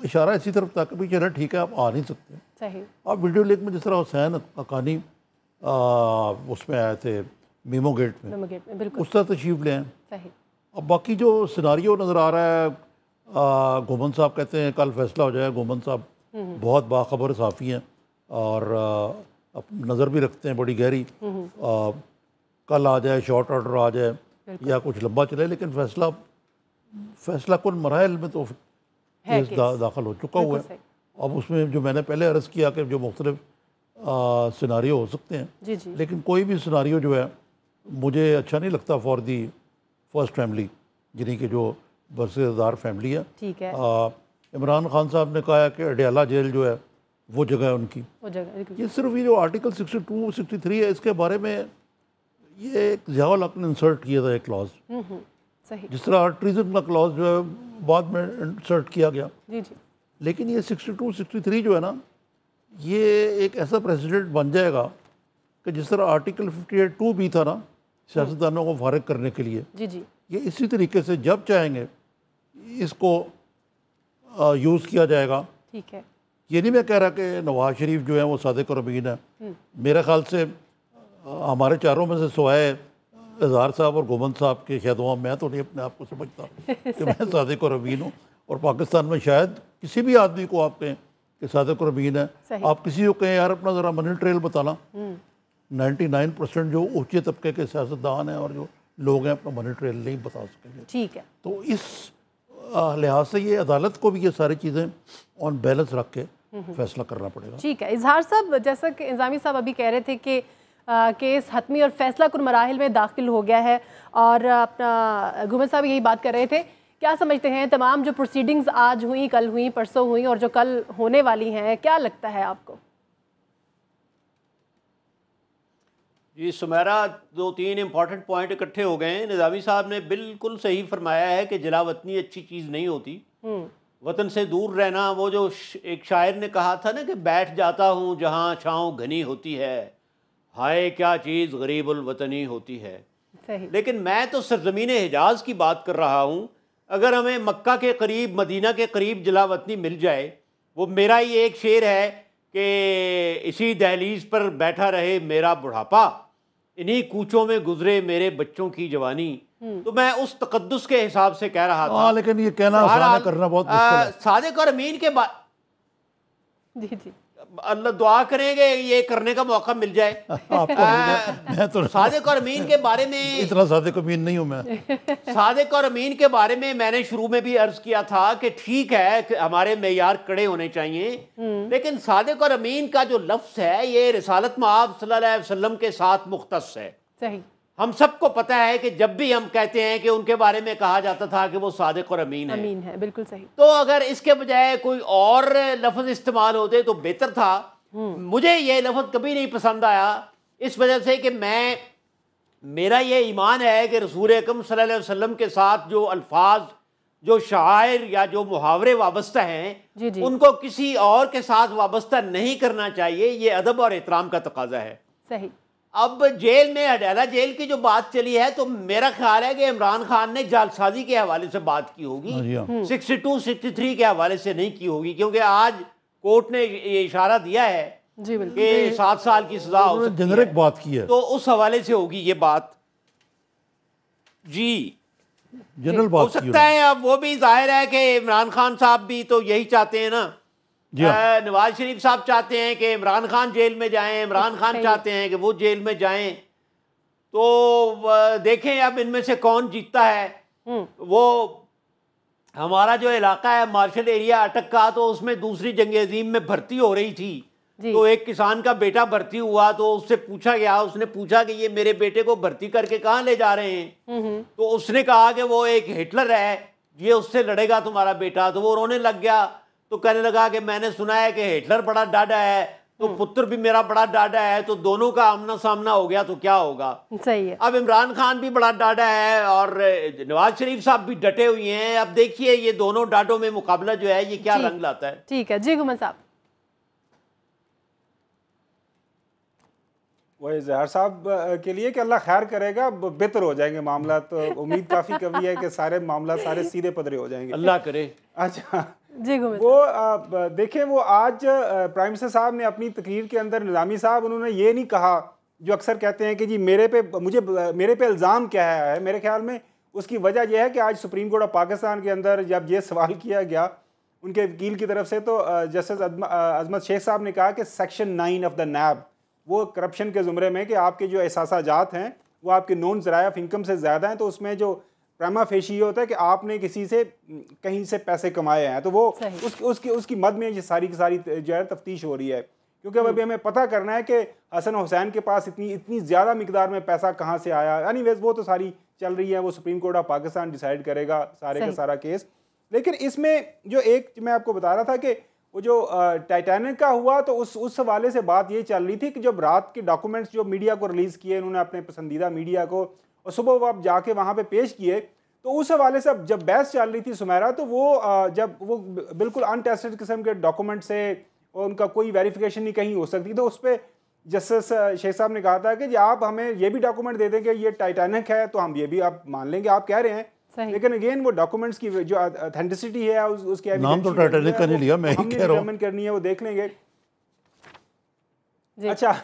इशारा इसी तरफ था कि भाई चलो ठीक है, आप आ नहीं सकते, सही। आप वीडियो लिंक में जिस तरह हुसैन हक्कानी उसमें आए थे मीमो गेट में, बिल्कुल उस तरह तशरीफ ले आए, सही। अब बाकी जो सिनारियो नज़र आ रहा है, घुमन साहब कहते हैं कल फैसला हो जाएगा। घुमन साहब बहुत बाखबर साफ़ी हैं और नज़र भी रखते हैं बड़ी गहरी, कल आ जाए, शॉर्ट ऑर्डर आ जाए या कुछ लंबा चले, लेकिन फैसला कुल मराहल में तो केस दाखिल हो चुका हुआ है। अब उसमें जो मैंने पहले अर्ज़ किया कि जो मुख्तलिफ सिनारियो हो सकते हैं, जी जी, लेकिन कोई भी सिनारियो जो है मुझे अच्छा नहीं लगता फॉर दी फर्स्ट फैमिली, जिन्हीं की जो बरसेदार फैमिली है। ठीक है। इमरान खान साहब ने कहा है कि अडयाला जेल जो है वो जगह है उनकी, वो जगह। ये सिर्फ ये जो आर्टिकल 62, 63 है, इसके बारे में ये एक ज़ियाउल हक ने इंसर्ट किया था एक क्लॉज, सही, जिस तरह ट्रीजन का क्लॉज जो है बाद में इंसर्ट किया गया, जी जी। लेकिन ये 62, 63 जो है ना, ये एक ऐसा प्रेसिडेंट बन जाएगा कि जिस तरह आर्टिकल 58(2) भी था ना सियासतदानों को फारिग करने के लिए, जी जी, ये इसी तरीके से जब चाहेंगे इसको यूज़ किया जाएगा। ठीक है। ये नहीं मैं कह रहा कि नवाज शरीफ जो है वो सादिक और अमीन है, मेरे ख्याल से हमारे चारों में से सिवाय इज़हार साहब और घुमन साहब के ख्यादों, मैं तो नहीं अपने आप को समझता कि मैं सादिक और अमीन हूँ, और पाकिस्तान में शायद किसी भी आदमी को आप कहें कि सादिक और अमीन है, आप किसी को कहें यार अपना ज़रा मनी ट्रेल बताना, 99% जो ऊँचे तबके के सियासतदान हैं और जो लोग हैं अपना मनी ट्रेल नहीं बता सकेंगे। ठीक है। तो इस लिहाज से ये अदालत को भी ये सारी चीज़ें ऑन बैलेंस रख के फैसला करना पड़ेगा। ठीक है। इजहार साहब, जैसा कि इंजामी साहब अभी कह रहे थे कि केस हतमी और फैसला कुन मराहिल में दाखिल हो गया है, और अपना घुमन साहब यही बात कर रहे थे, क्या समझते हैं तमाम जो प्रोसीडिंग्स आज हुई, कल हुई, परसों हुई और जो कल होने वाली हैं, क्या लगता है आपको? जी सुमेरा, 2-3 इम्पॉर्टेंट पॉइंट इकट्ठे हो गए हैं। निज़ामी साहब ने बिल्कुल सही फरमाया है कि जलावतनी अच्छी चीज़ नहीं होती, वतन से दूर रहना। वो जो एक शायर ने कहा था ना कि बैठ जाता हूँ जहाँ छाँव घनी होती है, हाय क्या चीज़ गरीबुल वतनी होती है। सही। लेकिन मैं तो सरजमीन हिजाज की बात कर रहा हूँ। अगर हमें मक्का के करीब, मदीना के करीब जलावतनी मिल जाए, वो मेरा ही एक शेर है कि इसी दहलीज पर बैठा रहे मेरा बुढ़ापा, इन्हीं कूचों में गुजरे मेरे बच्चों की जवानी, तो मैं उस तकद्दुस के हिसाब से कह रहा था। लेकिन ये कहना आसान है, करना बहुत मुश्किल है। सादिक और अमीन के बाद जी जी, अल्लाह दुआ करेंगे ये करने का मौका मिल जाए। मैं तो सादिक और अमीन के बारे में, इतना सादिक अमीन नहीं हूँ मैं। सादिक और अमीन के बारे में मैंने शुरू में भी अर्ज किया था कि ठीक है कि हमारे मेयार कड़े होने चाहिए, लेकिन सादिक और अमीन का जो लफ्ज़ है ये रिसालत मआब सल्लल्लाहु अलैहि वसल्लम के साथ मुख्तस है। सही। हम सबको पता है कि जब भी हम कहते हैं कि उनके बारे में कहा जाता था कि वो सादिक और अमीन है, बिल्कुल सही। तो अगर इसके बजाय कोई और लफ्ज़ इस्तेमाल होते तो बेहतर था। मुझे ये लफ्ज़ कभी नहीं पसंद आया, इस वजह से कि मेरा ये ईमान है कि रसूल अकरम सल्लल्लाहु अलैहि वसल्लम के साथ जो अल्फाज, जो शायर या जो मुहावरे वाबस्ता हैं, जी जी, उनको किसी और के साथ वाबस्ता नहीं करना चाहिए। ये अदब और एहतराम का तकाजा है। सही। अब जेल में, अडयाला जेल की जो बात चली है, तो मेरा ख्याल है कि इमरान खान ने जालसाजी के हवाले से बात की होगी, 62, 63 के हवाले से नहीं की होगी, क्योंकि आज कोर्ट ने ये इशारा दिया है कि 7 साल की सजा हो सकती है, जेनरिक बात की है, तो उस हवाले से होगी ये बात। जी जनरल हो बात सकता है। अब वो भी जाहिर है कि इमरान खान साहब भी तो यही चाहते हैं ना। नवाज शरीफ साहब चाहते हैं कि इमरान खान जेल में जाएं, इमरान खान चाहते हैं कि वो जेल में जाएं। तो देखें अब इनमें से कौन जीतता है। वो हमारा जो इलाका है मार्शल एरिया अटक का, तो उसमें दूसरी जंग अजीम में भर्ती हो रही थी। तो एक किसान का बेटा भर्ती हुआ, तो उससे पूछा गया, उसने पूछा कि ये मेरे बेटे को भर्ती करके कहाँ ले जा रहे हैं। तो उसने कहा कि वो एक हिटलर है, ये उससे लड़ेगा तुम्हारा बेटा। तो वो रोने लग गया, तो कहने लगा कि मैंने सुना है कि हिटलर बड़ा डाढ़ा है, तो पुत्र भी मेरा बड़ा डाढ़ा है, तो दोनों का आमना सामना हो गया तो क्या होगा। सही है। अब इमरान खान भी बड़ा डाढ़ा है और नवाज शरीफ साहब भी डटे हुए हैं। अब देखिए ये दोनों डाढ़ों में मुकाबला जो है ये क्या रंग लाता है। ठीक है जी घुमन साहब। वही जहर साहब के लिए कि अल्लाह खैर करेगा, बेहतर हो जाएंगे मामला। तो उम्मीद काफ़ी कमी है कि सारे मामला सारे सीधे पदरे हो जाएंगे, अल्लाह करे। अच्छा जी वो देखें, वो आज प्राइम मिनिस्टर साहब ने अपनी तकरीर के अंदर निज़ामी साहब उन्होंने ये नहीं कहा जो अक्सर कहते हैं कि जी मेरे पे इल्ज़ाम क्या है। मेरे ख्याल में उसकी वजह यह है कि आज सुप्रीम कोर्ट ऑफ पाकिस्तान के अंदर जब ये सवाल किया गया उनके वकील की तरफ से, तो जस्टिस अजमत शेख साहब ने कहा कि सेक्शन 9 ऑफ द नैब वो करप्शन के ज़ुमरे में कि आपके जो एहसासात हैं वो आपके नॉन ज़राए ऑफ इनकम से ज़्यादा हैं, तो उसमें जो प्राइमा फेशी ये होता है कि आपने किसी से कहीं से पैसे कमाए हैं, तो वो उसकी मद में ये सारी की सारी जो है तफ्तीश हो रही है। क्योंकि अब अभी हमें पता करना है कि हसन हुसैन के पास इतनी ज़्यादा मिकदार में पैसा कहाँ से आया। एनीवेज वो तो सारी चल रही है, वो supreme court of Pakistan decide करेगा सारे का सारा केस। लेकिन इसमें जो एक मैं आपको बता रहा था कि वो जो टाइटैनिक का हुआ, तो उस हवाले से बात ये चल रही थी कि जब रात के डॉक्यूमेंट्स जो मीडिया को रिलीज़ किए उन्होंने अपने पसंदीदा मीडिया को, और सुबह वो आप जाके वहाँ पे पेश किए, तो उस हवाले से जब बहस चल रही थी सुमेरा, तो वो जब वो बिल्कुल अनटेस्टेड किस्म के डॉक्यूमेंट से और उनका कोई वेरिफिकेशन नहीं कहीं हो सकती, तो उस पर जस्टिस शेख साहब ने कहा था कि आप हमें ये भी डॉक्यूमेंट दे दें कि ये टाइटैनिक है, तो हम ये भी आप मान लेंगे, आप कह रहे हैं। लेकिन अगेन वो डॉक्यूमेंट्स की जो ऑथेंटिसिटी है उसकी नाम तो टाइटैनिक का नहीं लिया, मैं ही कह रहा हूं करनी है, वो देख लेंगे। अच्छा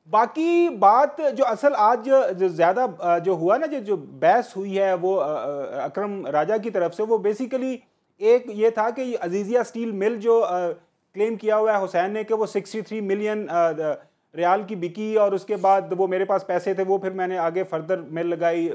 बाकी बात जो असल आज जो ज़्यादा जो हुआ ना, जो बहस हुई है वो अकरम राजा की तरफ से, वो बेसिकली एक ये था कि अजीजिया स्टील मिल जो क्लेम किया हुआ है हुसैन ने कि वो 63 मिलियन रियाल की बिकी, और उसके बाद वो मेरे पास पैसे थे, वो फिर मैंने आगे फर्दर मिल लगाई।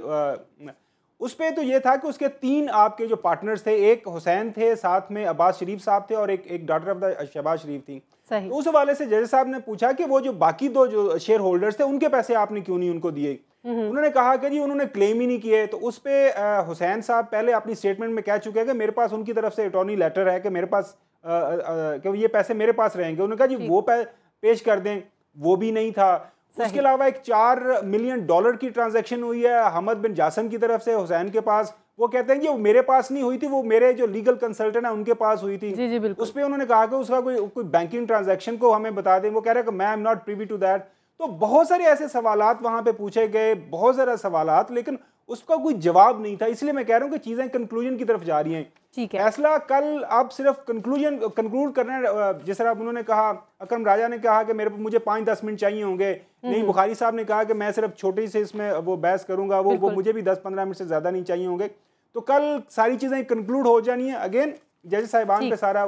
उस पर तो ये था कि उसके 3 आपके जो पार्टनर्स थे, एक हुसैन थे, साथ में अब्बास शरीफ साहब थे, और एक डॉटर ऑफ द शहबाज शरीफ थी। तो उस हवाले से जज साहब ने पूछा कि वो जो बाकी 2 जो शेयर होल्डर्स थे उनके पैसे आपने क्यों नहीं उनको दिए। उन्होंने कहा कि जी उन्होंने क्लेम ही नहीं किए। तो उस पर हुसैन साहब पहले अपनी स्टेटमेंट में कह चुके हैं कि मेरे पास उनकी तरफ से अटॉर्नी लेटर है कि मेरे पास कि ये पैसे मेरे पास रहेंगे। उन्होंने कहा जी वो पेश कर दें, वो भी नहीं था। उसके अलावा एक $4 मिलियन की ट्रांजैक्शन हुई है हमद बिन जासन की तरफ से हुसैन के पास। वो कहते हैं कि वो मेरे पास नहीं हुई थी, वो मेरे जो लीगल कंसल्टेंट है उनके पास हुई थी। जी बिल्कुल। उस पर उन्होंने कहा कि उसका कोई बैंकिंग ट्रांजैक्शन को हमें बता दें। वो कह रहे हैं कि मैं am not privy to that. तो बहुत सारे ऐसे सवालात वहाँ पे पूछे गए, बहुत सारे सवालात, लेकिन उसका कोई जवाब नहीं था। इसलिए मैं कह रहा हूँ कि चीज़ें कंक्लूजन की तरफ जा रही हैं। ठीक है, फैसला कल अब सिर्फ कंक्लूड करना है। जिस तरह उन्होंने कहा, अकरम राजा ने कहा कि मुझे 5-10 मिनट चाहिए होंगे। नहीं, बुखारी साहब ने कहा कि मैं सिर्फ छोटी से इसमें वो बहस करूंगा, वो मुझे भी 10-15 मिनट से ज़्यादा नहीं चाहिए होंगे। तो कल सारी चीज़ें कंक्लूड हो जानी है। अगेन जज साहिबान पे सारा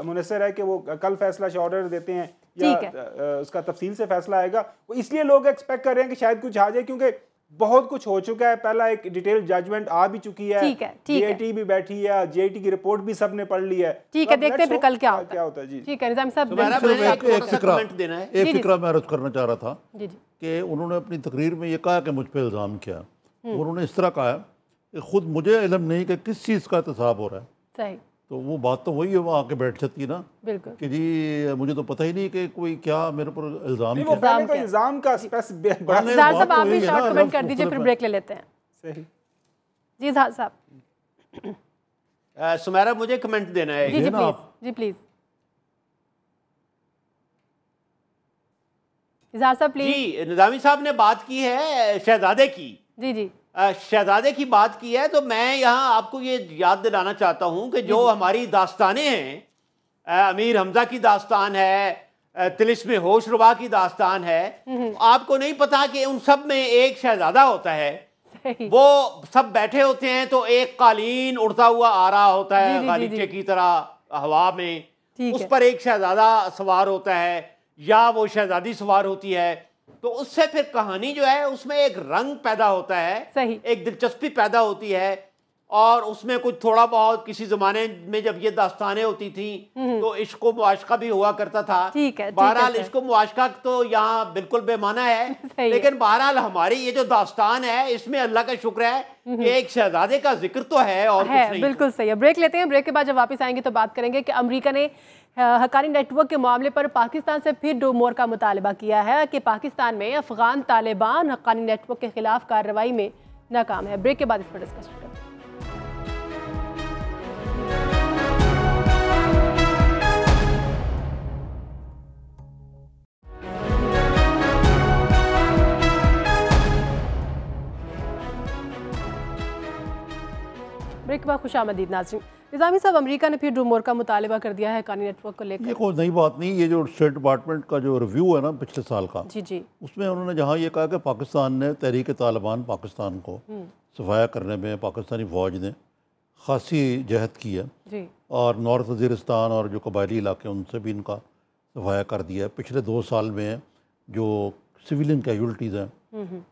मुनसर है कि वो कल फैसला ऑर्डर देते हैं या उसका तफसील से फैसला आएगा। वो इसलिए लोग एक्सपेक्ट कर रहे हैं कि शायद कुछ आ जाए, क्योंकि बहुत कुछ हो चुका है। पहला एक डिटेल जजमेंट आ भी चुकी है, जेआईटी भी बैठी है, जेआईटी की रिपोर्ट भी सबने पढ़ ली है। ठीक है, देखते हैं फिर कल क्या होता है। जी ठीक है, निजाम साहब एक फिक्रा मैं अर्ज करना चाह रहा था कि उन्होंने अपनी तकरीर में ये कहा कि मुझ पर इल्ज़ाम किया। उन्होंने इस तरह कहा कि खुद मुझे इल्म नहीं कि किस चीज़ का एहतसाब हो रहा है। सही, तो वो बात तो वही है, वो आके बैठ सकती है ना। बिल्कुल कि जी मुझे तो पता ही नहीं कि कोई क्या मेरे पर इल्ज़ाम का इल्ज़ाम का साहब आप भी शॉर्ट कमेंट कर दीजिए, फिर ब्रेक ले लेते हैं। सही जी साहब। सुमेरा मुझे कमेंट देना है। जी प्लीज, जी प्लीज इजहार साहब प्लीज। जी निजामी साहब ने बात की है शहजादे की। जी जी शहजादे की बात की है, तो मैं यहाँ आपको ये याद दिलाना चाहता हूँ कि जो हमारी दास्तानें हैं, अमीर हमजा की दास्तान है, तिलिस्म होशरुबा की दास्तान है, आपको नहीं पता कि उन सब में एक शहजादा होता है वो सब बैठे होते हैं तो एक कालीन उड़ता हुआ आ रहा होता है गालीचे की तरह हवा में, उस पर एक शहजादा सवार होता है या वो शहजादी सवार होती है, तो उससे फिर कहानी जो है उसमें एक रंग पैदा होता है, एक दिलचस्पी पैदा होती है। और उसमें कुछ थोड़ा बहुत किसी जमाने में जब ये दास्तानें होती थी तो इश्क व मुआशका भी हुआ करता था। बहरहाल इश्क व मुआशका तो यहाँ बिल्कुल बेमाना है, लेकिन बहरहाल हमारी ये जो दास्तान है इसमें अल्लाह का शुक्र है कि एक शहजादे का जिक्र तो है और कुछ नहीं। बिल्कुल सही है। ब्रेक लेते हैं, ब्रेक के बाद जब वापस आएंगे तो बात करेंगे कि अमेरिका ने हक्कानी नेटवर्क के मामले पर पाकिस्तान से फिर डू मोर का मुतालबा किया है कि पाकिस्तान में अफगान तालिबान हक्कानी नेटवर्क के खिलाफ कार्रवाई में नाकाम है। ब्रेक के बाद इस पर डिस्कस करते हैं। ब्रेक के बाद खुशामदीद नाज़रीन। निज़ामी साहब, अमेरिका ने फिर डू मोर का मुतालबा कर दिया है हक्कानी नेटवर्क को लेकर। ये कोई नई बात नहीं, ये जो स्टेट डिपार्टमेंट का जो रिव्यू है ना पिछले साल का, जी उसमें उन्होंने जहाँ ये कहा कि पाकिस्तान ने तहरीक तालिबान पाकिस्तान को सफाया करने में पाकिस्तानी फ़ौज ने खासी जहद की है जी, और नॉर्थ वज़ीरिस्तान और जो कबायली इलाके उनसे भी इनका सफाया कर दिया है। पिछले 2 साल में जो सिविलियन कैजुअल्टीज़ हैं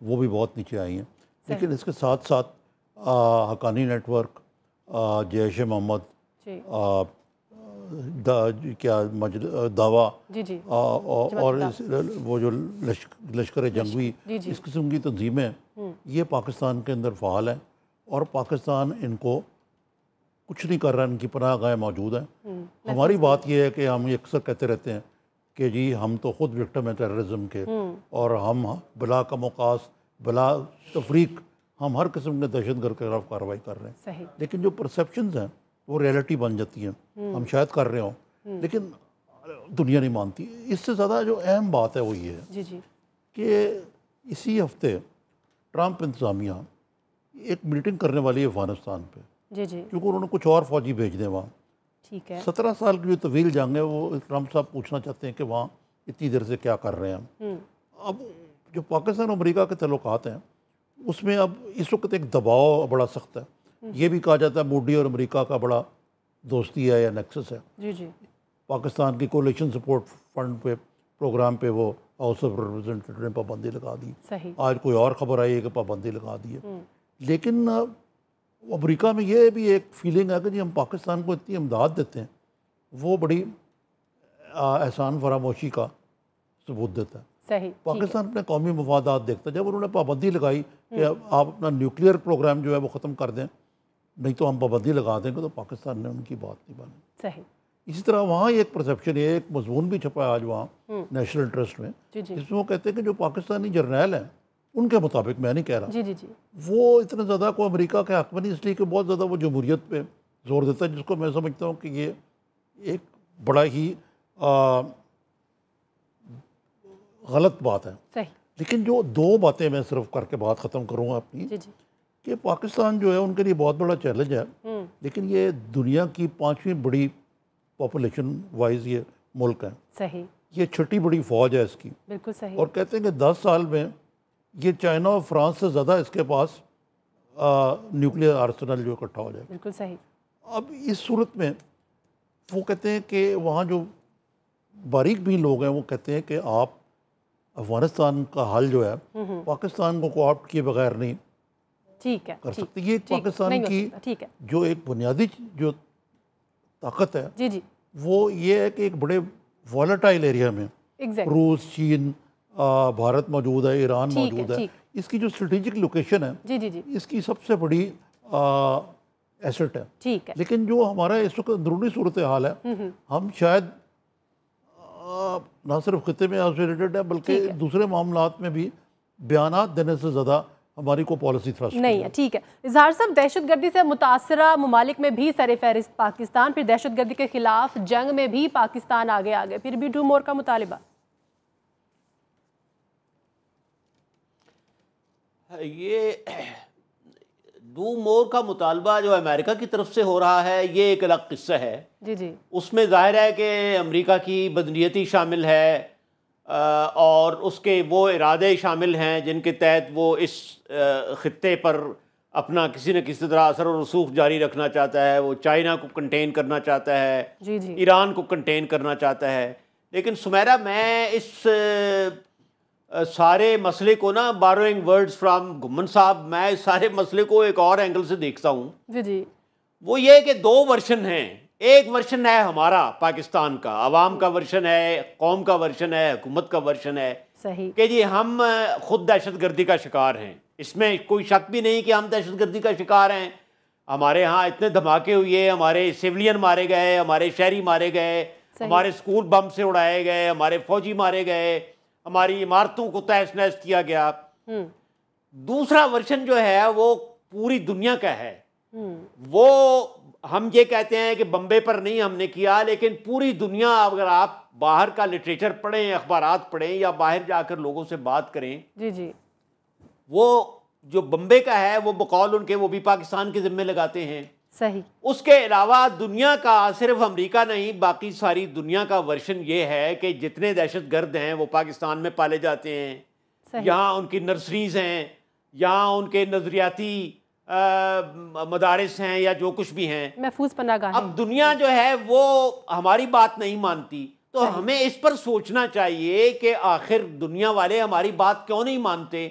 वो भी बहुत नीचे आई हैं, लेकिन इसके साथ साथ हक्कानी नेटवर्क, जैश मोहम्मद, दावा और वो जो लश्कर जंगवी, इस किस्म की तंजीमें ये पाकिस्तान के अंदर फ़ाल हैं और पाकिस्तान इनको कुछ नहीं कर रहा, इनकी पनाह गाहें मौजूद हैं। हमारी बात यह है कि हम अक्सर कहते रहते हैं कि जी हम तो ख़ुद विक्टिम हैं टेररिज्म के और हम बिला कमोकास बिला तफरीक हम हर किस्म के दहशतगर्द के खिलाफ कार्रवाई कर रहे हैं, लेकिन जो परसेप्शंस हैं वो रियलिटी बन जाती हैं। हम शायद कर रहे हों लेकिन दुनिया नहीं मानती। इससे ज़्यादा जो अहम बात है वो ये है कि इसी हफ्ते ट्रंप इंतज़ामिया एक मीटिंग करने वाली है अफ़गानिस्तान पे, क्योंकि उन्होंने कुछ और फ़ौजी भेजने वहाँ। ठीक है, 17 साल की जो तवील जंग है वो ट्रंप साहब पूछना चाहते हैं कि वहाँ इतनी देर से क्या कर रहे हैं हम। अब जो पाकिस्तान और अमेरिका के तल्लुकात हैं उसमें अब इस वक्त एक दबाव बड़ा सख्त है। ये भी कहा जाता है मोदी और अमेरिका का बड़ा दोस्ती है या नेक्सस है। जी। पाकिस्तान की कोलिशन सपोर्ट फंड पे प्रोग्राम पे वो हाउस ऑफ रिप्रेजेंटेटिव ने पाबंदी लगा दी। आज कोई और ख़बर आई है कि पाबंदी लगा दी है। लेकिन अमेरिका में ये भी एक फीलिंग है कि जी हम पाकिस्तान को इतनी इमदाद देते हैं, वो बड़ी एहसान फरामोशी का सबूत देता है। पाकिस्तान अपने कौमी मफादात देखता है। जब उन्होंने पाबंदी लगाई कि आप अपना न्यूक्लियर प्रोग्राम जो है वो ख़त्म कर दें, नहीं तो हम पाबंदी लगा देंगे, तो पाकिस्तान ने उनकी बात नहीं मानी। इसी तरह वहाँ एक परसेप्शन है, एक मजमून भी छपा है आज वहाँ नेशनल इंटरेस्ट में, जिसमें वो कहते हैं कि जो पाकिस्तानी जर्नैल हैं उनके मुताबिक, मैं नहीं कह रहा, वो इतने ज़्यादा को अमेरिका के हक़ में नहीं, इसलिए कि बहुत ज़्यादा वो जमहूरियत पे जोर देता है, जिसको मैं समझता हूँ कि ये एक बड़ा ही गलत बात है। लेकिन जो 2 बातें मैं सिर्फ करके बात ख़त्म करूँगा अपनी, कि पाकिस्तान जो है उनके लिए बहुत बड़ा चैलेंज है, लेकिन ये दुनिया की 5वीं बड़ी पॉपुलेशन वाइज ये मुल्क है। ये 6ठी बड़ी फ़ौज है इसकी। बिल्कुल सही। और कहते हैं कि 10 साल में ये चाइना और फ्रांस से ज़्यादा इसके पास न्यूक्लियर आर्सेनल जो इकट्ठा हो जाए। बिल्कुल सही। अब इस सूरत में वो कहते हैं कि वहाँ जो बारीक भी लोग हैं वो कहते हैं कि आप अफगानिस्तान का हल जो है पाकिस्तान को कोऑप्ट किए बगैर नहीं कर सकते। ये पाकिस्तान की जो एक बुनियादी जो ताकत है वो ये है कि एक बड़े वॉलेटाइल एरिया में रूस, चीन, भारत मौजूद है, ईरान मौजूद है। इसकी जो स्ट्रेटेजिक लोकेशन है इसकी सबसे बड़ी एसेट है। लेकिन जो हमारा इस वक्त अंदरूनी सूरत हाल है, हम शायद ना सिर्फ खिते में आइसोलेटेड है बल्कि दूसरे मामलात में भी बयानात देने से ज़्यादा हमारी को पॉलिसी थ्रस्ट नहीं है। ठीक है इजहार साहब, दहशतगर्दी से मुतासरा ममालिक में भी सर फहरिस्त पाकिस्तान, फिर दहशतगर्दी के खिलाफ जंग में भी पाकिस्तान आगे, फिर भी डू मोर का मुतालिबा। ये डू मोर का मुतालबा जो अमेरिका की तरफ से हो रहा है ये एक अलग किस्सा है। जी। उसमें जाहिर है कि अमेरिका की बदनीयती शामिल है, और उसके वो इरादे शामिल हैं जिनके तहत वो इस खित्ते पर अपना किसी न किसी तरह असर और रसूख जारी रखना चाहता है। वो चाइना को कंटेन करना चाहता है, ईरान को कंटेन करना चाहता है। लेकिन सुमेरा, मैं इस सारे मसले को ना, बारोइंग वर्ड्स फ्रॉम घुम्मन साहब, मैं इस सारे मसले को एक और एंगल से देखता हूँ। जी। वो ये कि दो वर्शन हैं। एक वर्शन है हमारा पाकिस्तान का, अवाम का वर्शन है, कौम का वर्शन है, हुकूमत का वर्शन है सही कि जी हम खुद दहशतगर्दी का शिकार हैं। इसमें कोई शक भी नहीं कि हम दहशतगर्दी का शिकार हैं। हमारे यहाँ इतने धमाके हुए, हमारे सिविलियन मारे गए, हमारे शहरी मारे गए, हमारे स्कूल बम से उड़ाए गए, हमारे फौजी मारे गए, हमारी इमारतों को तहस नहस किया गया। दूसरा वर्शन जो है वो पूरी दुनिया का है। वो हम ये कहते हैं कि बम्बे पर नहीं हमने किया, लेकिन पूरी दुनिया, अगर आप बाहर का लिटरेचर पढ़ें, अखबारात पढ़ें या बाहर जाकर लोगों से बात करें, जी वो जो बम्बे का है वो बकौल उनके वो भी पाकिस्तान के जिम्मे लगाते हैं। सही। उसके अलावा दुनिया का, सिर्फ अमेरिका नहीं, बाकी सारी दुनिया का वर्शन ये है कि जितने दहशतगर्द हैं वो पाकिस्तान में पाले जाते हैं। यहाँ उनकी नर्सरीज हैं, यहाँ उनके नजरियाती मदारिस हैं या जो कुछ भी हैं, महफूज पनाहगाहें। अब दुनिया जो है वो हमारी बात नहीं मानती, तो हमें इस पर सोचना चाहिए कि आखिर दुनिया वाले हमारी बात क्यों नहीं मानते।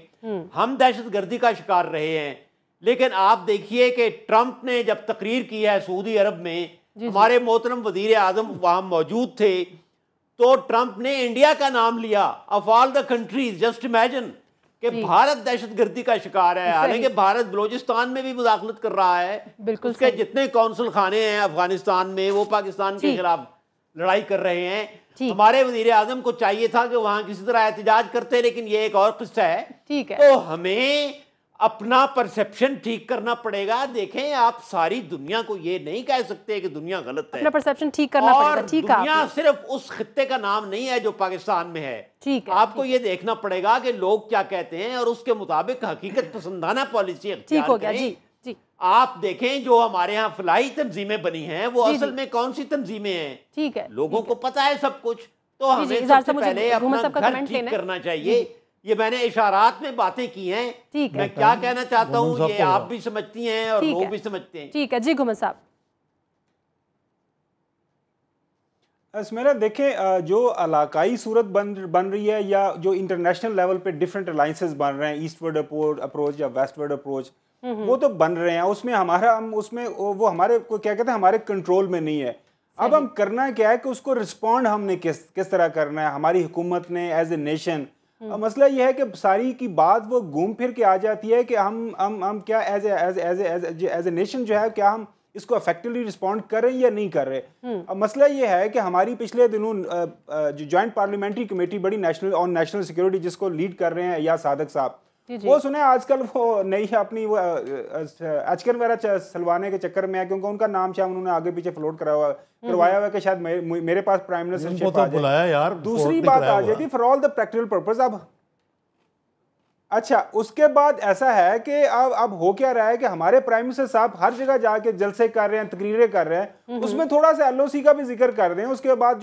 हम दहशतगर्दी का शिकार रहे हैं। लेकिन आप देखिए कि ट्रंप ने जब तकरीर की है सऊदी अरब में, हमारे मोहतरम वजीर आजम वहाँ मौजूद थे, तो ट्रंप ने इंडिया का नाम लिया, of all the countries. Just imagine कि भारत दहशतगर्दी का शिकार है। हालांकि भारत बलूचिस्तान में भी मुदाखलत कर रहा है, उसके जितने कौंसल खाने हैं अफगानिस्तान में वो पाकिस्तान के खिलाफ लड़ाई कर रहे हैं। हमारे वजीर आजम को चाहिए था कि वहां किसी तरह एहतजाज करते, लेकिन ये एक और किस्सा है। ठीक है, तो हमें अपना परसेप्शन ठीक करना पड़ेगा। देखें, आप सारी दुनिया को ये नहीं कह सकते कि दुनिया गलत है, अपना परसेप्शन ठीक करना पड़ेगा। ठीक है, दुनिया सिर्फ उस खित्ते का नाम नहीं है जो पाकिस्तान में है। ठीक है, आपको ये देखना पड़ेगा कि लोग क्या कहते हैं और उसके मुताबिक हकीकत पसंदाना पॉलिसी इख्तियार करें। आप देखें जो हमारे यहाँ फलाही तंजीमें बनी हैं वो असल में कौन सी तंजीमें हैं। ठीक है, लोगों को पता है सब कुछ, तो हमें सबसे पहले अपना घर ठीक करना चाहिए। ये मैंने इशारात में बातें की हैं। मैं क्या कहना चाहता हूँ ये आप भी समझती हैं और लोग भी समझते हैं। ठीक है जी घुमन साहब। मेरा देखें, जो इलाकाई सूरत बन रही है या जो इंटरनेशनल लेवल पे डिफरेंट अलाइंसेस बन रहे हैं, ईस्टवर्ड अप्रोच या वेस्टवर्ड अप्रोच, वो तो बन रहे हैं। उसमें वो हमारे को क्या कहते हैं, हमारे कंट्रोल में नहीं है। अब हम करना क्या है कि उसको रिस्पॉन्ड हमने किस तरह करना है, हमारी हुकूमत ने एज ए नेशन। मसला ये है कि सारी की बात वो घूम फिर के आ जाती है कि हम क्या एज ए नेशन जो है, क्या हम इसको इफेक्टिवली रिस्पॉन्ड कर रहे हैं या नहीं कर रहे। अब मसला ये है कि हमारी पिछले दिनों जो जॉइंट पार्लियामेंट्री कमेटी बड़ी नेशनल सिक्योरिटी जिसको लीड कर रहे हैं या सादक साहब, वो सुने आजकल वो नई अपनी वो अचकन वगैरह सलवाने के चक्कर में है, क्योंकि उनका नाम शायद उन्होंने आगे पीछे फ्लोट करवाया हुआ कि शायद मेरे पास प्राइम मिनिस्टरशिप आ जाए यार। दूसरी बात आ जाएगी for all the practical purpose. अब अच्छा, उसके बाद ऐसा है कि अब हो क्या रहा है कि हमारे प्राइम मिनिस्टर साहब हर जगह जाके जलसे कर रहे हैं, तकरीरें कर रहे हैं, उसमें थोड़ा सा LOC का भी जिक्र कर दें। उसके बाद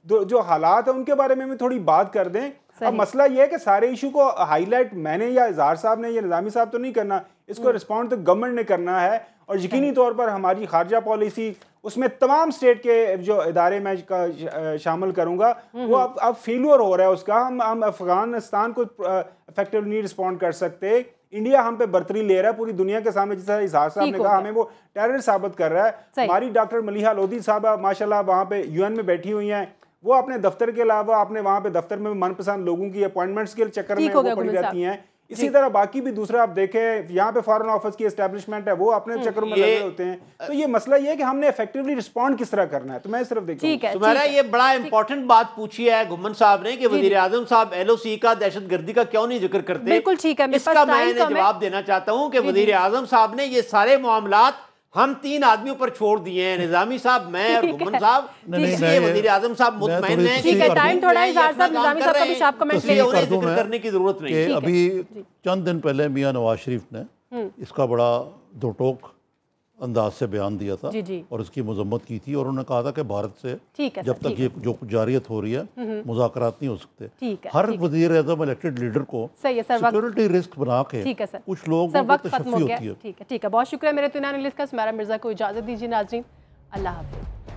जो हालात है उनके बारे में भी थोड़ी बात कर दें। अब मसला ये है कि सारे इशू को हाईलाइट मैंने या इजहार साहब ने या निजामी साहब तो नहीं करना, इसको रिस्पॉन्ड तो गवर्नमेंट ने करना है। और यकीनी तौर पर हमारी खारजा पॉलिसी, उसमें तमाम स्टेट के जो इदारे मैं शामिल करूंगा, वो अब फेलियर हो रहा है उसका। हम अफगानिस्तान को इफेक्टिवली नहीं रिस्पॉन्ड कर सकते। इंडिया हम पे बर्तरी ले रहा है पूरी दुनिया के सामने, जैसा इजहार साहब ने कहा, हमें वो टेररिस्ट साबित कर रहा है। हमारी डॉक्टर मलिहा लोधी साहब माशाल्लाह वहाँ पे UN में बैठी हुई हैं, वो अपने दफ्तर के अलावा अपने वहाँ पे दफ्तर में मनपसंद लोगों की अपॉइंटमेंट्स के चक्कर में वो पड़ी रहती हैं। इसी तरह बाकी भी दूसरा आप देखें, यहाँ पे फॉरेन ऑफिस की एस्टैब्लिशमेंट है, वो अपने चक्कर में लगे होते हैं। तो ये मसला ये है कि हमने इफेक्टिवली रिस्पॉन्ड किस तरह करना है। तो मैं सिर्फ देखूं तुम्हारा ये बड़ा इंपॉर्टेंट बात पूछी है घुम्मन साहब ने कि वजीर आजम साहब LOC का, दहशतगर्दी का क्यों नहीं जिक्र करते। बिल्कुल ठीक है, इसका मैं जवाब देना चाहता हूँ कि वजीर आजम साहब ने ये सारे मामलात हम 3 आदमियों पर छोड़ दिए हैं, निजामी साहब, मैं और घुम्मन साहब। इसलिए वजीर आजम साहब मुतमईन हैं कि टाइम थोड़ा है, इजहार साहब, निजामी साहब का भी आप कमेंट ले उन्हें जिक्र करने की जरूरत नहीं है। अभी चंद दिन पहले मियां नवाज शरीफ ने इसका बड़ा दो टोक अंदाज से बयान दिया था और इसकी मजम्मत की थी और उन्होंने कहा था कि भारत से जब तक ये जो जारियत हो रही है मुज़ाकरात नहीं हो सकते। हर वज़ीर आज़म इलेक्टेड लीडर को सिक्योरिटी रिस्क बना के कुछ लोगों को तशफ़ी होती है। ठीक है, बहुत शुक्रिया मेरे तुनान लिस्ट का। सुमेरा मिर्ज़ा को इजाज़त दीजिए नाज़रीन, अल्लाह हाफ़िज़।